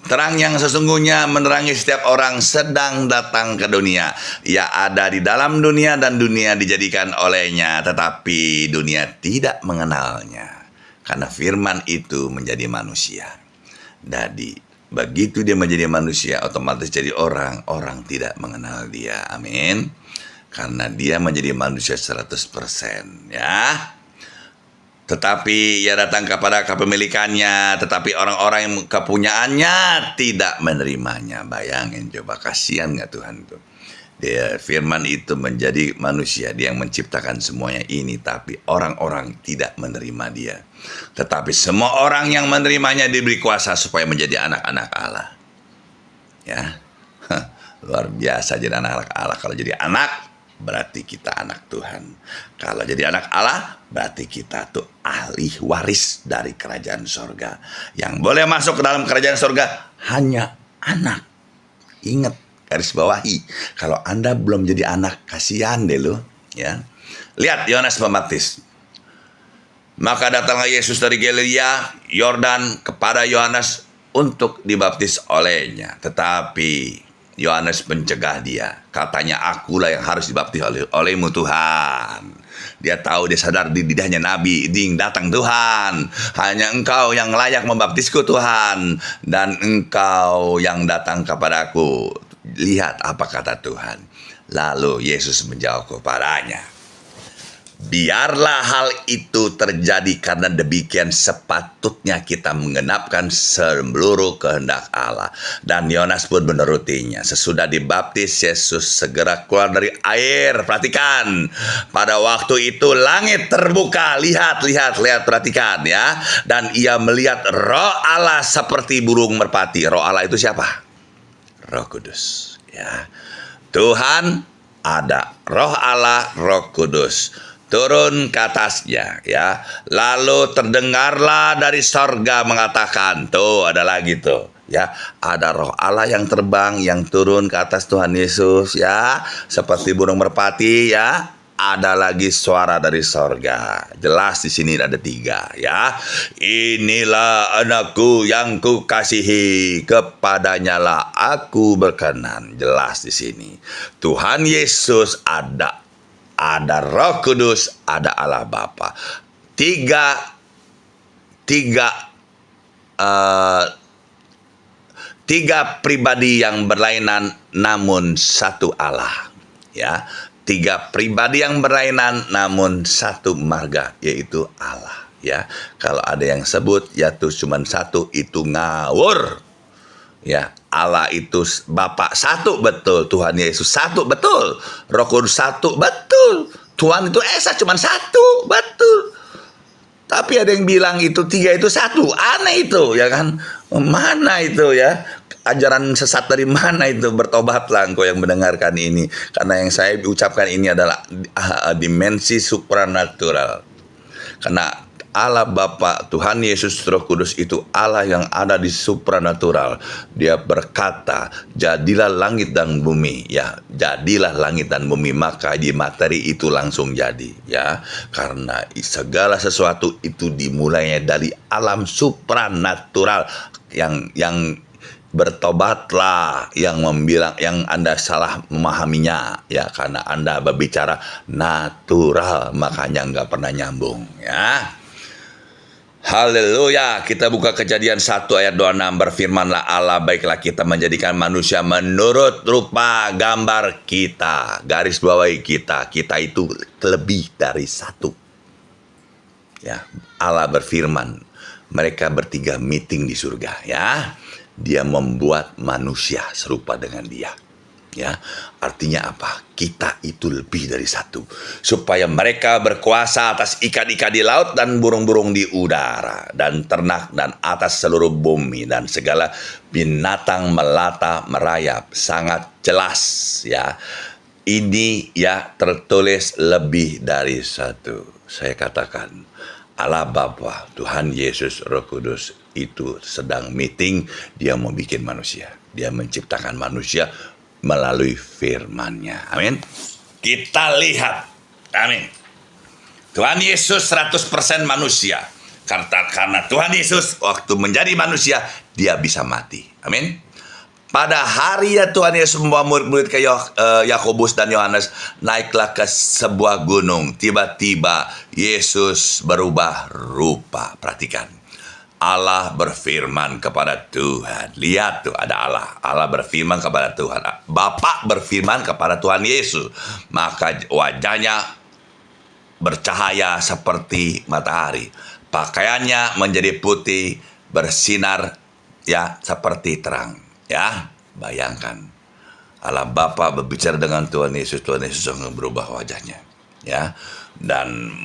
Terang yang sesungguhnya menerangi setiap orang sedang datang ke dunia. Ia ada di dalam dunia dan dunia dijadikan olehnya, tetapi dunia tidak mengenalnya. Karena firman itu menjadi manusia. Jadi begitu dia menjadi manusia, otomatis jadi orang tidak mengenal dia. Amin. Karena dia menjadi manusia 100%, ya. Tetapi ia datang kepada kepemilikannya, tetapi orang-orang yang kepunyaannya tidak menerimanya. Bayangin coba, kasihan nggak Tuhan tuh. Dia firman itu menjadi manusia, dia yang menciptakan semuanya ini, tapi orang-orang tidak menerima dia. Tetapi semua orang yang menerimanya diberi kuasa supaya menjadi anak-anak Allah. Ya, luar biasa jadi anak-anak Allah. Kalau jadi anak, berarti kita anak Tuhan. Kalau jadi anak Allah, berarti kita tuh ahli waris dari kerajaan sorga. Yang boleh masuk ke dalam kerajaan sorga hanya anak. Ingat, garis bawahi. Kalau Anda belum jadi anak, kasihan deh lo. Ya. Lihat Yohanes Pembaptis. Maka datanglah Yesus dari Galilea, Yordan, kepada Yohanes untuk dibaptis olehnya. Tetapi Yohanes mencegah dia. Katanya, akulah yang harus dibaptis olehmu Tuhan. Dia tahu, dia sadar dia hanya nabi, ding datang Tuhan. Hanya engkau yang layak membaptisku Tuhan. Dan engkau yang datang kepadaku. Lihat apa kata Tuhan. Lalu Yesus menjawab kepadanya, biarlah hal itu terjadi karena demikian sepatutnya kita menggenapkan seluruh kehendak Allah. Dan Yohanes pun menurutinya. Sesudah dibaptis, Yesus segera keluar dari air. Perhatikan, pada waktu itu langit terbuka. Lihat, perhatikan ya. Dan ia melihat Roh Allah seperti burung merpati. Roh Allah itu siapa? Roh Kudus. Ya, Tuhan ada, Roh Allah, Roh Kudus turun ke atasnya, ya. Lalu terdengarlah dari sorga mengatakan, tuh ada lagi tuh, ya, ada Roh Allah yang terbang, yang turun ke atas Tuhan Yesus, ya, seperti burung merpati, ya. Ada lagi suara dari sorga. Jelas di sini ada 3, ya. Inilah anakku yang kukasihi, kepadanya lah aku berkenan. Jelas di sini. Tuhan Yesus ada Roh Kudus, ada Allah Bapa. Tiga pribadi yang berlainan namun satu Allah, ya. 3 pribadi yang berlainan namun satu marga, yaitu Allah, ya. Kalau ada yang sebut ya tuh cuma satu, itu ngawur. Ya, Allah itu Bapa satu, betul. Tuhan Yesus satu, betul. Roh Kudus satu, betul. Tuhan itu Esa cuma satu, betul. Tapi ada yang bilang itu 3 itu satu, aneh itu, ya kan? Mana itu ya? Ajaran sesat dari mana itu? Bertobatlah engkau yang mendengarkan ini. Karena yang saya ucapkan ini adalah dimensi supranatural. Karena Allah Bapa, Tuhan Yesus, Roh Kudus itu Allah yang ada di supranatural. Dia berkata, jadilah langit dan bumi, ya. Jadilah langit dan bumi, maka di materi itu langsung jadi, ya. Karena segala sesuatu itu dimulainya dari alam supranatural yang bertobatlah, yang Anda salah memahaminya, ya, karena Anda berbicara natural, makanya nggak pernah nyambung, ya. Haleluya. Kita buka Kejadian 1 ayat 26. Berfirmanlah Allah, baiklah kita menjadikan manusia menurut rupa gambar kita. Garis bawahi kita. Kita itu lebih dari satu. Ya, Allah berfirman. Mereka bertiga meeting di surga, ya. Dia membuat manusia serupa dengan dia. Ya, artinya apa? Kita itu lebih dari satu, supaya mereka berkuasa atas ikan-ikan di laut dan burung-burung di udara dan ternak dan atas seluruh bumi dan segala binatang melata merayap. Sangat jelas, ya. Ini ya tertulis lebih dari satu. Saya katakan, Allah Bapa, Tuhan Yesus, Roh Kudus itu sedang meeting. Dia mau bikin manusia. Dia menciptakan manusia melalui firman-Nya. Amin. Kita lihat. Amin. Tuhan Yesus 100% manusia. Karena Tuhan Yesus waktu menjadi manusia, dia bisa mati. Amin. Pada hari ya Tuhan Yesus membawa murid-murid ke Yakobus dan Yohanes, naiklah ke sebuah gunung. Tiba-tiba Yesus berubah rupa. Perhatikan. Allah berfirman kepada Tuhan. Lihat tuh, ada Allah. Allah berfirman kepada Tuhan. Bapa berfirman kepada Tuhan Yesus. Maka wajahnya bercahaya seperti matahari. Pakaiannya menjadi putih, bersinar ya seperti terang. Ya, bayangkan. Allah Bapa berbicara dengan Tuhan Yesus. Tuhan Yesus berubah wajahnya. Ya, dan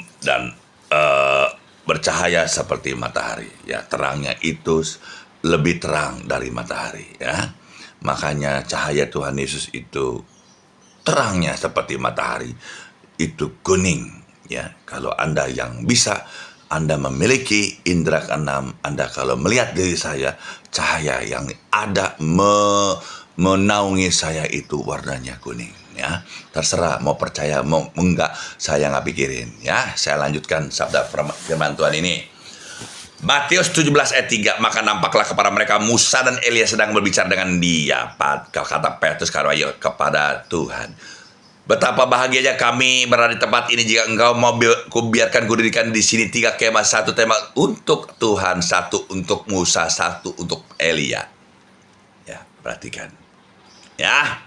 bercahaya seperti matahari, ya, terangnya itu lebih terang dari matahari, ya. Makanya cahaya Tuhan Yesus itu terangnya seperti matahari, itu kuning, ya. Kalau Anda yang bisa, Anda memiliki indera keenam, Anda kalau melihat diri saya, cahaya yang ada menaungi saya itu warnanya kuning. Ya, terserah mau percaya mau enggak, saya nggak pikirin. Ya, saya lanjutkan sabda firman Tuhan ini. Matius 17 ayat 3, maka nampaklah kepada mereka Musa dan Elia sedang berbicara dengan dia. Kata Petrus kepada Tuhan, betapa bahagianya kami berada di tempat ini. Jika engkau mau biarkan kudirikan di sini 3 kemah, 1 kemah untuk Tuhan, 1 untuk Musa, 1 untuk Elia. Ya, perhatikan. Ya,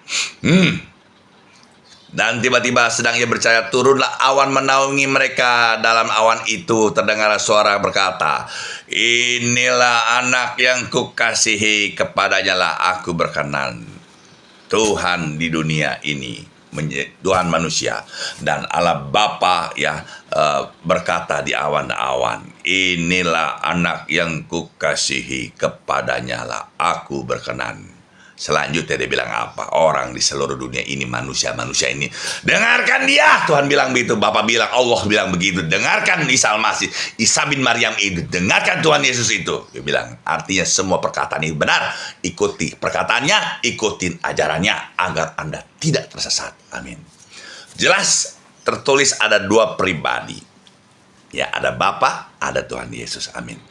Dan tiba-tiba sedang ia bercahaya, turunlah awan menaungi mereka. Dalam awan itu terdengar suara berkata, inilah anak yang kukasihi, kepadanya lah aku berkenan. Tuhan di dunia ini, Tuhan manusia, dan Allah Bapa ya berkata di awan-awan, inilah anak yang kukasihi, kepadanya lah aku berkenan. Selanjutnya dia bilang apa? Orang di seluruh dunia ini, manusia-manusia ini, dengarkan dia. Tuhan bilang begitu, Bapa bilang, Allah bilang begitu. Dengarkan Isa Al-Masih, Isa bin Maryam itu. Dengarkan Tuhan Yesus itu. Dia bilang, artinya semua perkataan ini benar. Ikuti perkataannya, ikutin ajarannya, agar Anda tidak tersesat. Amin. Jelas tertulis ada 2 pribadi. Ya, ada Bapa, ada Tuhan Yesus. Amin.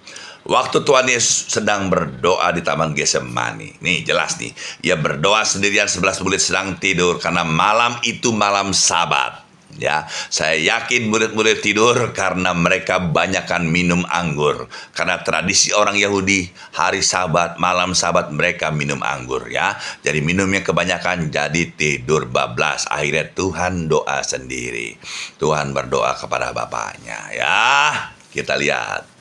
Waktu Tuhan Yesus sedang berdoa di Taman Getsemani, nih jelas nih, ia berdoa sendirian, 11 murid sedang tidur karena malam itu malam Sabat. Ya, saya yakin murid-murid tidur karena mereka banyakkan minum anggur. Karena tradisi orang Yahudi, hari Sabat, malam Sabat mereka minum anggur, ya. Jadi minumnya kebanyakan, jadi tidur bablas. Akhirnya Tuhan doa sendiri. Tuhan berdoa kepada Bapaknya, ya. Kita lihat.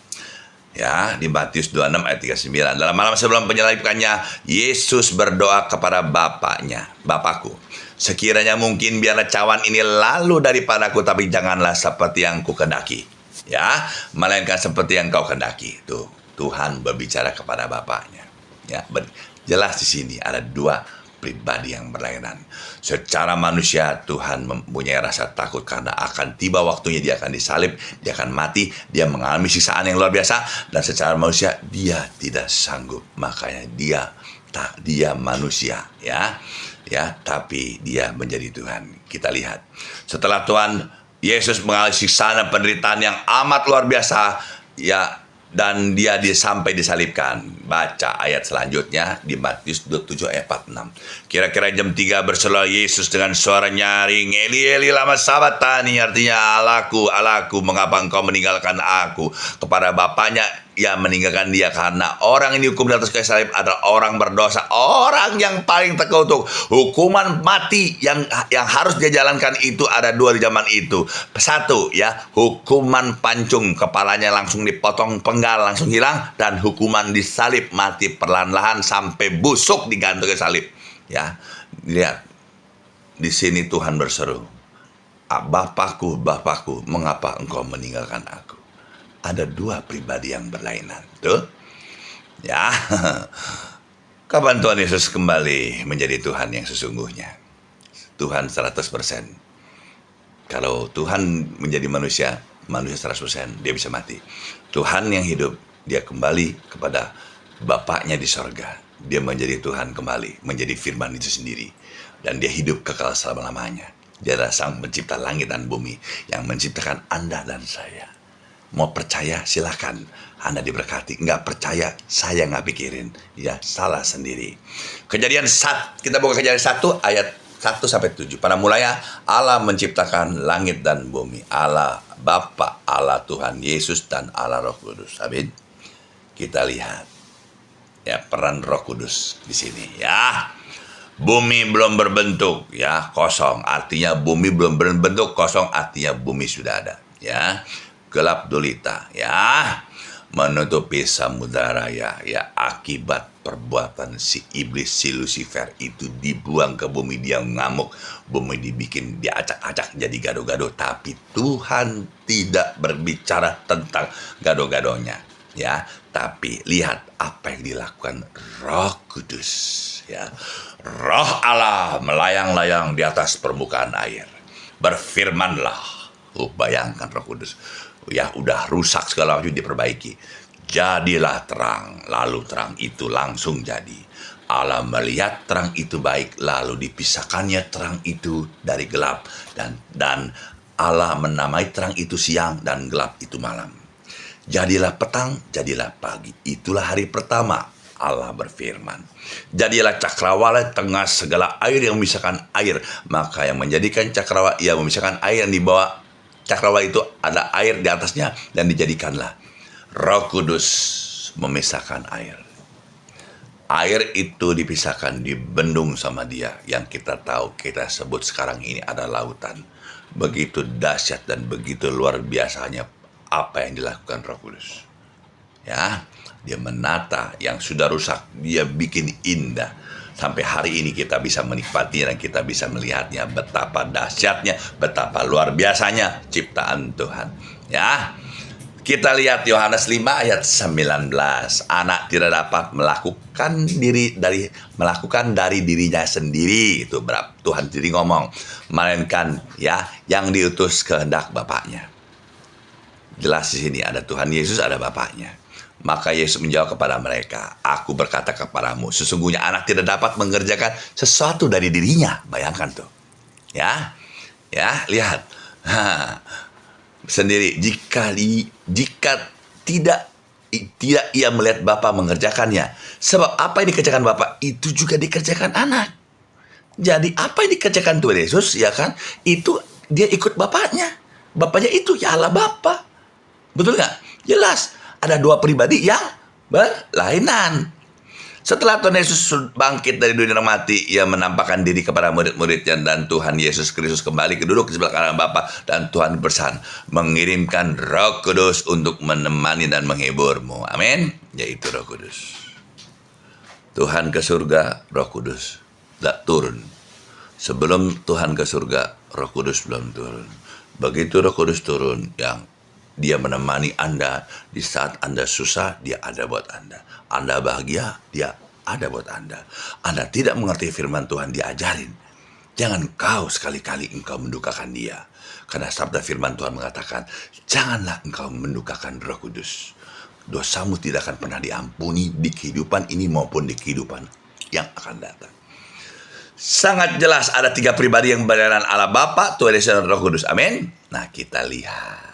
Ya, di Matius 26 ayat 39. Dalam malam sebelum penyalibannya, Yesus berdoa kepada Bapaknya, Bapakku, sekiranya mungkin biarlah cawan ini lalu daripadaku, tapi janganlah seperti yang kukehendaki, ya, melainkan seperti yang kau kehendaki. Tuh, Tuhan berbicara kepada Bapaknya. Ya, jelas di sini ada 2 pribadi yang berlainan. Secara manusia Tuhan mempunyai rasa takut karena akan tiba waktunya dia akan disalib, dia akan mati, dia mengalami siksaan yang luar biasa, dan secara manusia dia tidak sanggup. Makanya dia manusia, ya, tapi dia menjadi Tuhan. Kita lihat setelah Tuhan Yesus mengalami siksaan dan penderitaan yang amat luar biasa, ya, dan dia sampai disalibkan. Baca ayat selanjutnya di Matius 27 ayat 46. Kira-kira jam 3 berseru Yesus dengan suara nyaring, Eli Eli lama sabachthani, artinya Allahku, Allahku, mengapa engkau meninggalkan aku? Kepada bapaknya, ia meninggalkan dia karena orang ini hukum di atas kayu salib adalah orang berdosa, orang yang paling terkutuk. Hukuman mati yang harus dia jalankan itu ada dua di zaman itu. Satu, ya, hukuman pancung, kepalanya langsung dipotong penggal, langsung hilang, dan hukuman disalib, mati perlahan-lahan sampai busuk digantung ke salib. Ya, lihat di sini Tuhan berseru, Bapakku, Bapakku, mengapa engkau meninggalkan aku? Ada dua pribadi yang berlainan. Tuh. Ya. Kapan Tuhan Yesus kembali menjadi Tuhan yang sesungguhnya? Tuhan 100%. Kalau Tuhan menjadi manusia 100%, dia bisa mati. Tuhan yang hidup, dia kembali kepada Bapaknya di sorga. Dia menjadi Tuhan kembali, menjadi firman itu sendiri. Dan dia hidup kekal selama-lamanya. Dia adalah Sang Pencipta langit dan bumi yang menciptakan Anda dan saya. Mau percaya silakan, Anda diberkati. Nggak percaya, saya nggak pikirin. Ya, salah sendiri. Kejadian 1, kita buka Kejadian 1 ayat 1-7. Pada mulanya Allah menciptakan langit dan bumi. Allah Bapa, Allah Tuhan Yesus, dan Allah Roh Kudus. Amin. Kita lihat ya peran Roh Kudus di sini. Ya, bumi belum berbentuk, ya, kosong. Artinya bumi belum berbentuk, kosong. Artinya bumi sudah ada. Ya. Gelap gulita, ya, menutupi samudera raya, ya, akibat perbuatan si iblis, si Lucifer itu dibuang ke bumi. Dia ngamuk, bumi dibikin diacak-acak jadi gado-gado, tapi Tuhan tidak berbicara tentang gado-gadonya, ya, tapi lihat apa yang dilakukan Roh Kudus, ya. Roh Allah melayang-layang di atas permukaan air. Berfirmanlah. Bayangkan Roh Kudus. Ya, udah rusak segala macam diperbaiki. Jadilah terang, lalu terang itu langsung jadi. Allah melihat terang itu baik, lalu dipisahkannya terang itu dari gelap, dan Allah menamai terang itu siang dan gelap itu malam. Jadilah petang, jadilah pagi. Itulah hari pertama. Allah berfirman, jadilah cakrawala tengah segala air yang memisahkan air. Maka yang menjadikan cakrawala, ia memisahkan air yang di bawah cakrawala itu ada air di atasnya, dan dijadikanlah. Roh Kudus memisahkan air. Air itu dipisahkan, dibendung sama dia. Yang kita tahu, kita sebut sekarang ini ada lautan. Begitu dahsyat dan begitu luar biasanya apa yang dilakukan Roh Kudus. Ya, dia menata yang sudah rusak, dia bikin indah. Sampai hari ini kita bisa menikmatinya dan kita bisa melihatnya, betapa dahsyatnya, betapa luar biasanya ciptaan Tuhan. Ya, kita lihat Yohanes 5 ayat 19. Anak tidak dapat melakukan dari dirinya sendiri, itu Tuhan sendiri ngomong, melainkan ya yang diutus kehendak Bapaknya. Jelas di sini ada Tuhan Yesus, ada Bapaknya. Maka Yesus menjawab kepada mereka, aku berkata kepadamu, sesungguhnya anak tidak dapat mengerjakan sesuatu dari dirinya. Bayangkan tuh. Ya, lihat. Sendiri, jika tidak ia melihat Bapa mengerjakannya. Sebab apa yang dikerjakan Bapa itu juga dikerjakan anak. Jadi apa yang dikerjakan Tuhan Yesus, ya kan? Itu dia ikut Bapaknya. Bapaknya itu ya Allah Bapa. Betul nggak? Jelas. Ada dua pribadi yang berlainan. Setelah Tuhan Yesus bangkit dari dunia mati, ia menampakkan diri kepada murid-muridnya, dan Tuhan Yesus Kristus kembali duduk di sebelah kanan Bapa, dan Tuhan bersan mengirimkan Roh Kudus untuk menemani dan menghiburmu. Amin. Yaitu Roh Kudus. Tuhan ke surga, Roh Kudus tidak turun. Sebelum Tuhan ke surga, Roh Kudus belum turun. Begitu Roh Kudus turun, yang dia menemani Anda di saat Anda susah, dia ada buat Anda. Anda bahagia, dia ada buat Anda. Anda tidak mengerti firman Tuhan, diajarin. Jangan kau sekali-kali engkau mendukakan dia. Karena sabda firman Tuhan mengatakan, janganlah engkau mendukakan Roh Kudus. Dosamu tidak akan pernah diampuni di kehidupan ini maupun di kehidupan yang akan datang. Sangat jelas ada tiga pribadi yang berlainan, Allah Bapa, Tuhan Yesus, dan Roh Kudus. Amin. Nah, kita lihat.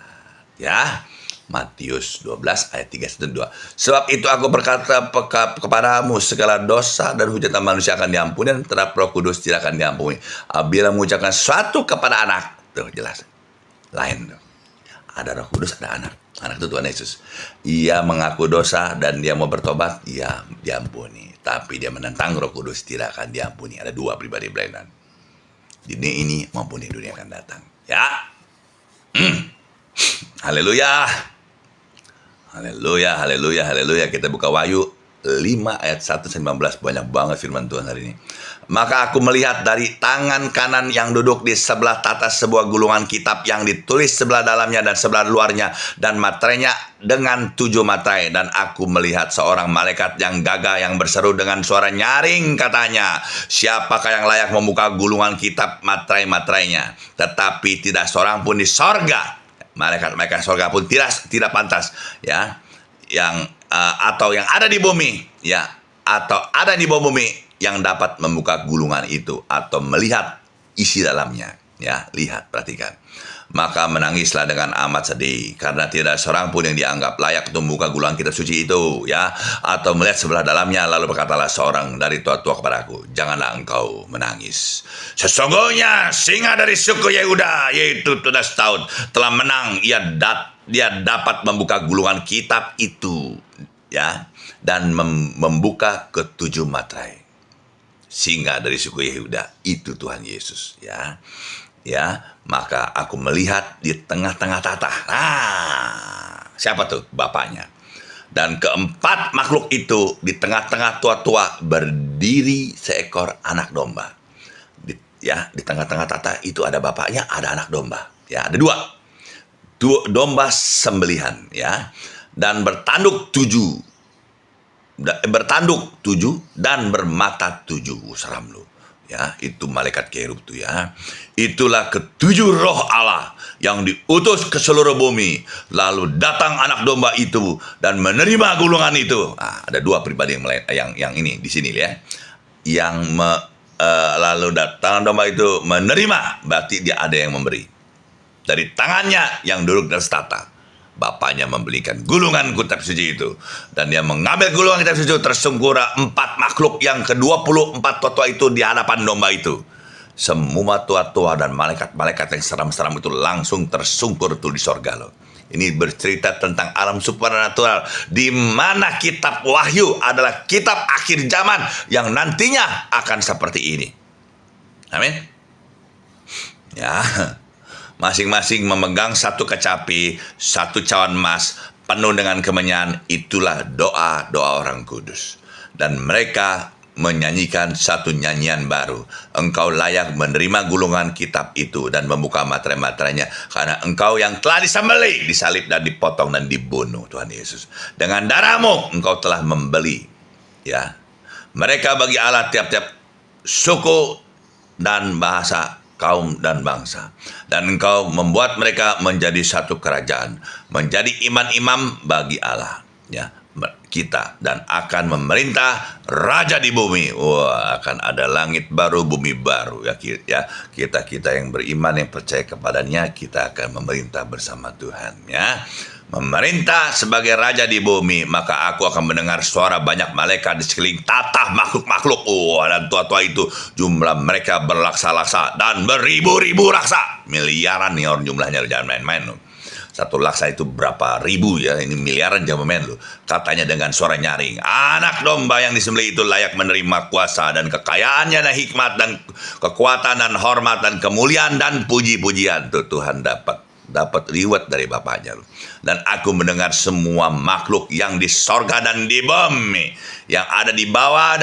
Ya, Matius 12 ayat 3-2. Sebab itu aku berkata kepadamu, segala dosa dan hujatan manusia akan diampuni, dan terhadap Roh Kudus tidak akan diampuni. Apabila mengucapkan suatu kepada anak, tuh jelas. Lain tuh. Ada Roh Kudus, ada anak. Anak itu Tuhan Yesus. Ia mengaku dosa dan dia mau bertobat, ia diampuni. Tapi dia menentang Roh Kudus, tidak akan diampuni. Ada dua pribadi berlainan. Di dunia ini maupun di dunia akan datang. Ya. Haleluya. Haleluya, haleluya, haleluya. Kita buka Wahyu 5 ayat 1-15. Banyak banget firman Tuhan hari ini. Maka aku melihat dari tangan kanan yang duduk di sebelah tata sebuah gulungan kitab yang ditulis sebelah dalamnya dan sebelah luarnya, dan materainya dengan 7 materai. Dan aku melihat seorang malaikat yang gagah yang berseru dengan suara nyaring, katanya, siapakah yang layak membuka gulungan kitab materai-materainya? Tetapi tidak seorang pun di sorga, malaikat-malaikat sorga pun tidak pantas, ya, yang atau yang ada di bumi, ya, atau ada di bawah bumi, yang dapat membuka gulungan itu atau melihat isi dalamnya. Ya, lihat, perhatikan. Maka menangislah dengan amat sedih, karena tidak seorang pun yang dianggap layak untuk membuka gulungan kitab suci itu, ya, atau melihat sebelah dalamnya. Lalu berkatalah seorang dari tua-tua kepadaku, janganlah engkau menangis. Sesungguhnya singa dari suku Yehuda, yaitu Tunas Daud, telah menang. Dia dapat membuka gulungan kitab itu, ya, dan membuka ke-7 materai. Singa dari suku Yehuda, itu Tuhan Yesus, ya. Ya, maka aku melihat di tengah-tengah tata. Siapa tuh? Bapaknya. Dan keempat makhluk itu di tengah-tengah tua-tua berdiri seekor anak domba. Di tengah-tengah tata itu ada bapaknya, ada anak domba. Ya, ada dua domba sembelihan, ya. Dan bertanduk 7 dan bermata 7. Seram lu, ya. Itu malaikat kerub tuh, ya. Itulah ke-7 roh Allah yang diutus ke seluruh bumi. Lalu datang anak domba itu dan menerima gulungan itu. Ada dua pribadi yang ini di sini, ya. Lalu datang domba itu menerima, berarti dia ada yang memberi. Dari tangannya yang duduk di atas tata, Bapaknya membelikan gulungan kitab suci itu. Dan dia mengambil gulungan kitab suci itu, tersungkur 4 makhluk yang ke-24 tua-tua itu di hadapan domba itu. Semua tua-tua dan malaikat-malaikat yang seram-seram itu langsung tersungkur itu di sorga loh. Ini bercerita tentang alam supernatural, di mana kitab Wahyu adalah kitab akhir zaman yang nantinya akan seperti ini. Amin. Ya. Masing-masing memegang 1 kecapi, 1 cawan emas penuh dengan kemenyan. Itulah doa-doa orang kudus. Dan mereka menyanyikan 1 nyanyian baru. Engkau layak menerima gulungan kitab itu dan membuka materai-materainya, karena engkau yang telah disembelih, disalib dan dipotong dan dibunuh, Tuhan Yesus. Dengan darahmu engkau telah membeli, ya, mereka bagi Allah tiap-tiap suku dan bahasa, kaum dan bangsa. Dan engkau membuat mereka menjadi 1 kerajaan, menjadi imam-imam bagi Allah, ya, kita, dan akan memerintah raja di bumi. Wah, akan ada langit baru, bumi baru, ya. Kita yang beriman, yang percaya kepadanya, kita akan memerintah bersama Tuhan, ya. Memerintah sebagai raja di bumi. Maka aku akan mendengar suara banyak malaikat di sekeliling tata makhluk-makhluk. Dan tua-tua itu jumlah mereka berlaksa-laksa dan beribu-ribu raksa. Miliaran nih orang jumlahnya, jangan main-main loh. 1 laksa itu berapa ribu, ya. Ini miliaran, jangan main loh. Katanya dengan suara nyaring, anak domba yang disembelih itu layak menerima kuasa dan kekayaannya dan hikmat dan kekuatan dan hormat dan kemuliaan dan puji-pujian. Tuh, Tuhan dapat reward dari Bapaknya. Dan aku mendengar semua makhluk yang di sorga dan di bumi, yang ada di bawah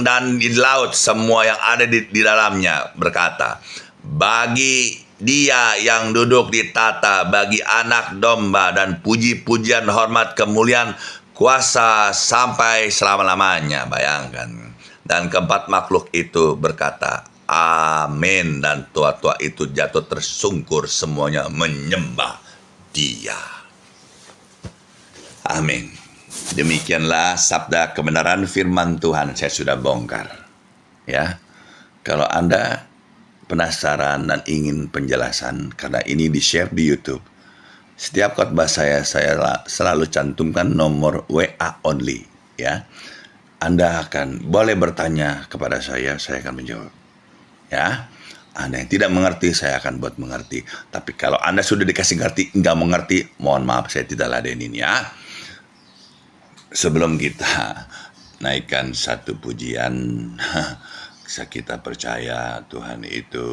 dan di laut, semua yang ada di dalamnya, berkata, bagi Dia yang duduk di tata, bagi anak domba, dan puji-pujian, hormat, kemuliaan, kuasa sampai selama-lamanya. Bayangkan. Dan keempat makhluk itu berkata, amin. Dan tua-tua itu jatuh tersungkur, semuanya menyembah Dia. Amin. Demikianlah sabda kebenaran firman Tuhan. Saya sudah bongkar, ya. Kalau Anda penasaran dan ingin penjelasan, karena ini di-share di YouTube, Setiap khotbah saya selalu cantumkan nomor WA only, ya. Anda akan boleh bertanya kepada saya akan menjawab, ya. Anda yang tidak mengerti, saya akan buat mengerti. Tapi kalau Anda sudah dikasih ngerti, nggak mengerti, mohon maaf, saya tidak ladenin, ya. Sebelum kita naikkan satu pujian, kita percaya Tuhan itu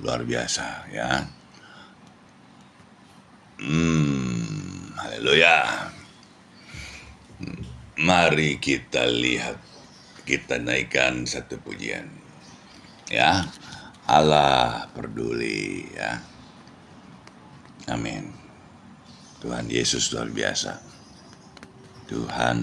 luar biasa, ya. Haleluya. Mari kita lihat, kita naikkan satu pujian, ya. Allah peduli, ya. Amin. Tuhan Yesus luar biasa. Tuhan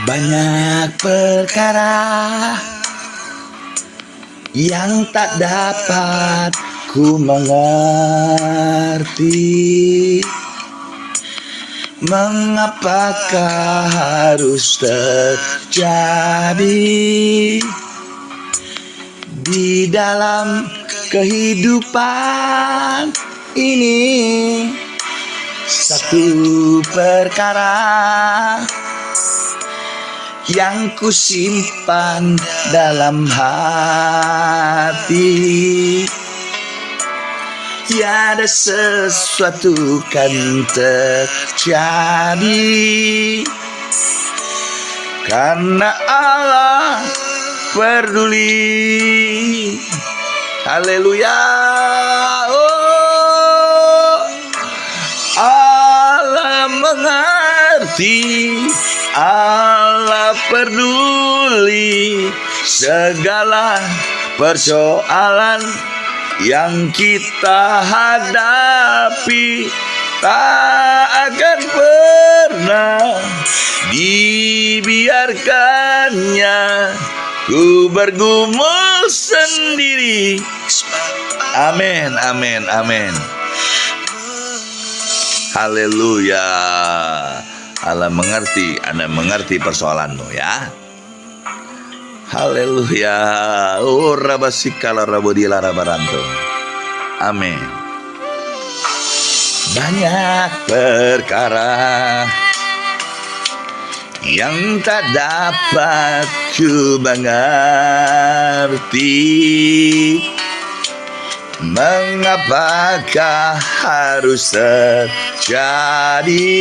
banyak perkara yang tak dapat ku mengerti. Mengapakah harus terjadi di dalam kehidupan ini? Satu perkara yang ku simpan dalam hati, tiada sesuatu kan terjadi, karena Allah peduli. Haleluya. Oh, Allah mengerti, Allah peduli segala persoalan yang kita hadapi. Tak akan pernah dibiarkannya ku bergumul sendiri. Amin, amin, amin. Haleluya. Allah mengerti, Anda mengerti persoalanmu, ya. Haleluya. Oh, rabasikala rabodila rabaranto. Amin. Banyak perkara yang tak dapat ku mengerti. Mengapakah harus terjadi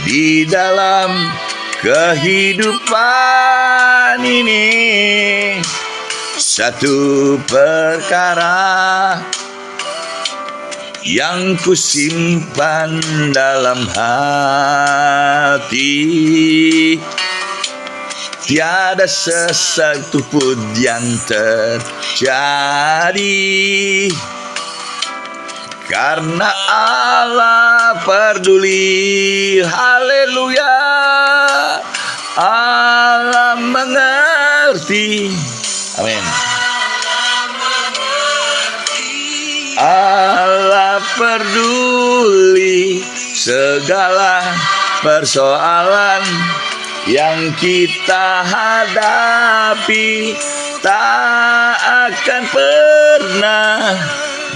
di dalam kehidupan ini? Satu perkara yang ku simpan dalam hati, tiada sesuatu pun yang terjadi, karena Allah peduli. Haleluya. Allah mengerti. Amin. Allah peduli segala persoalan yang kita hadapi. Tak akan pernah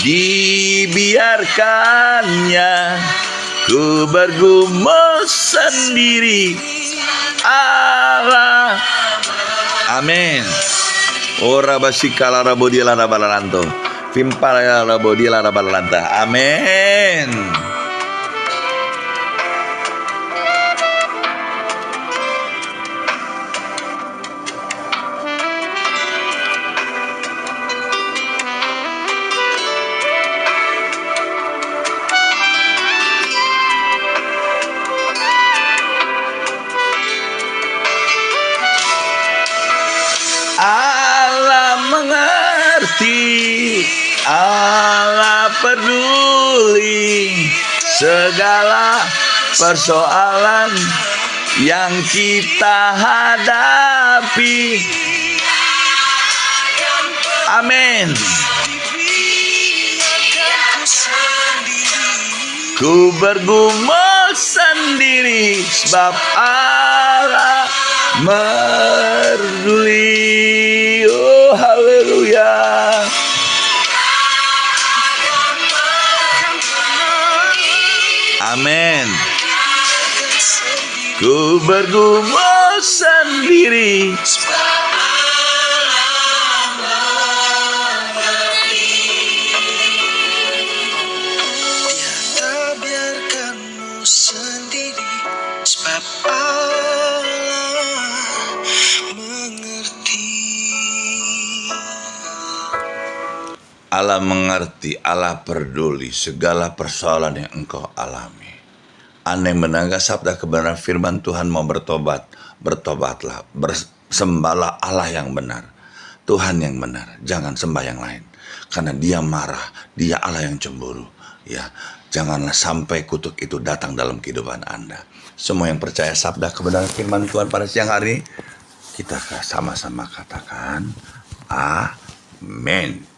dibiarkannya ku bergumul sendiri. Allah. Amin. Ora basikala rabodila rabalaranto. Vimpala rabodila rabalalanta. Amin. Allah mengerti, Allah peduli segala persoalan yang kita hadapi. Amin. Ku bergumul sendiri sebab Allah peduli. Oh haleluya. Amin. Ku bergumul sendiri. Tiada biarkanmu sendiri, sebab Allah mengerti. Allah mengerti, Allah peduli segala persoalan yang engkau alami. Anda yang mendengar sabda kebenaran firman Tuhan mau bertobat, bertobatlah, bersembahlah Allah yang benar, Tuhan yang benar, jangan sembah yang lain, karena Dia marah, Dia Allah yang cemburu. Ya, janganlah sampai kutuk itu datang dalam kehidupan Anda. Semua yang percaya sabda kebenaran firman Tuhan pada siang hari, kita sama-sama katakan, Amin.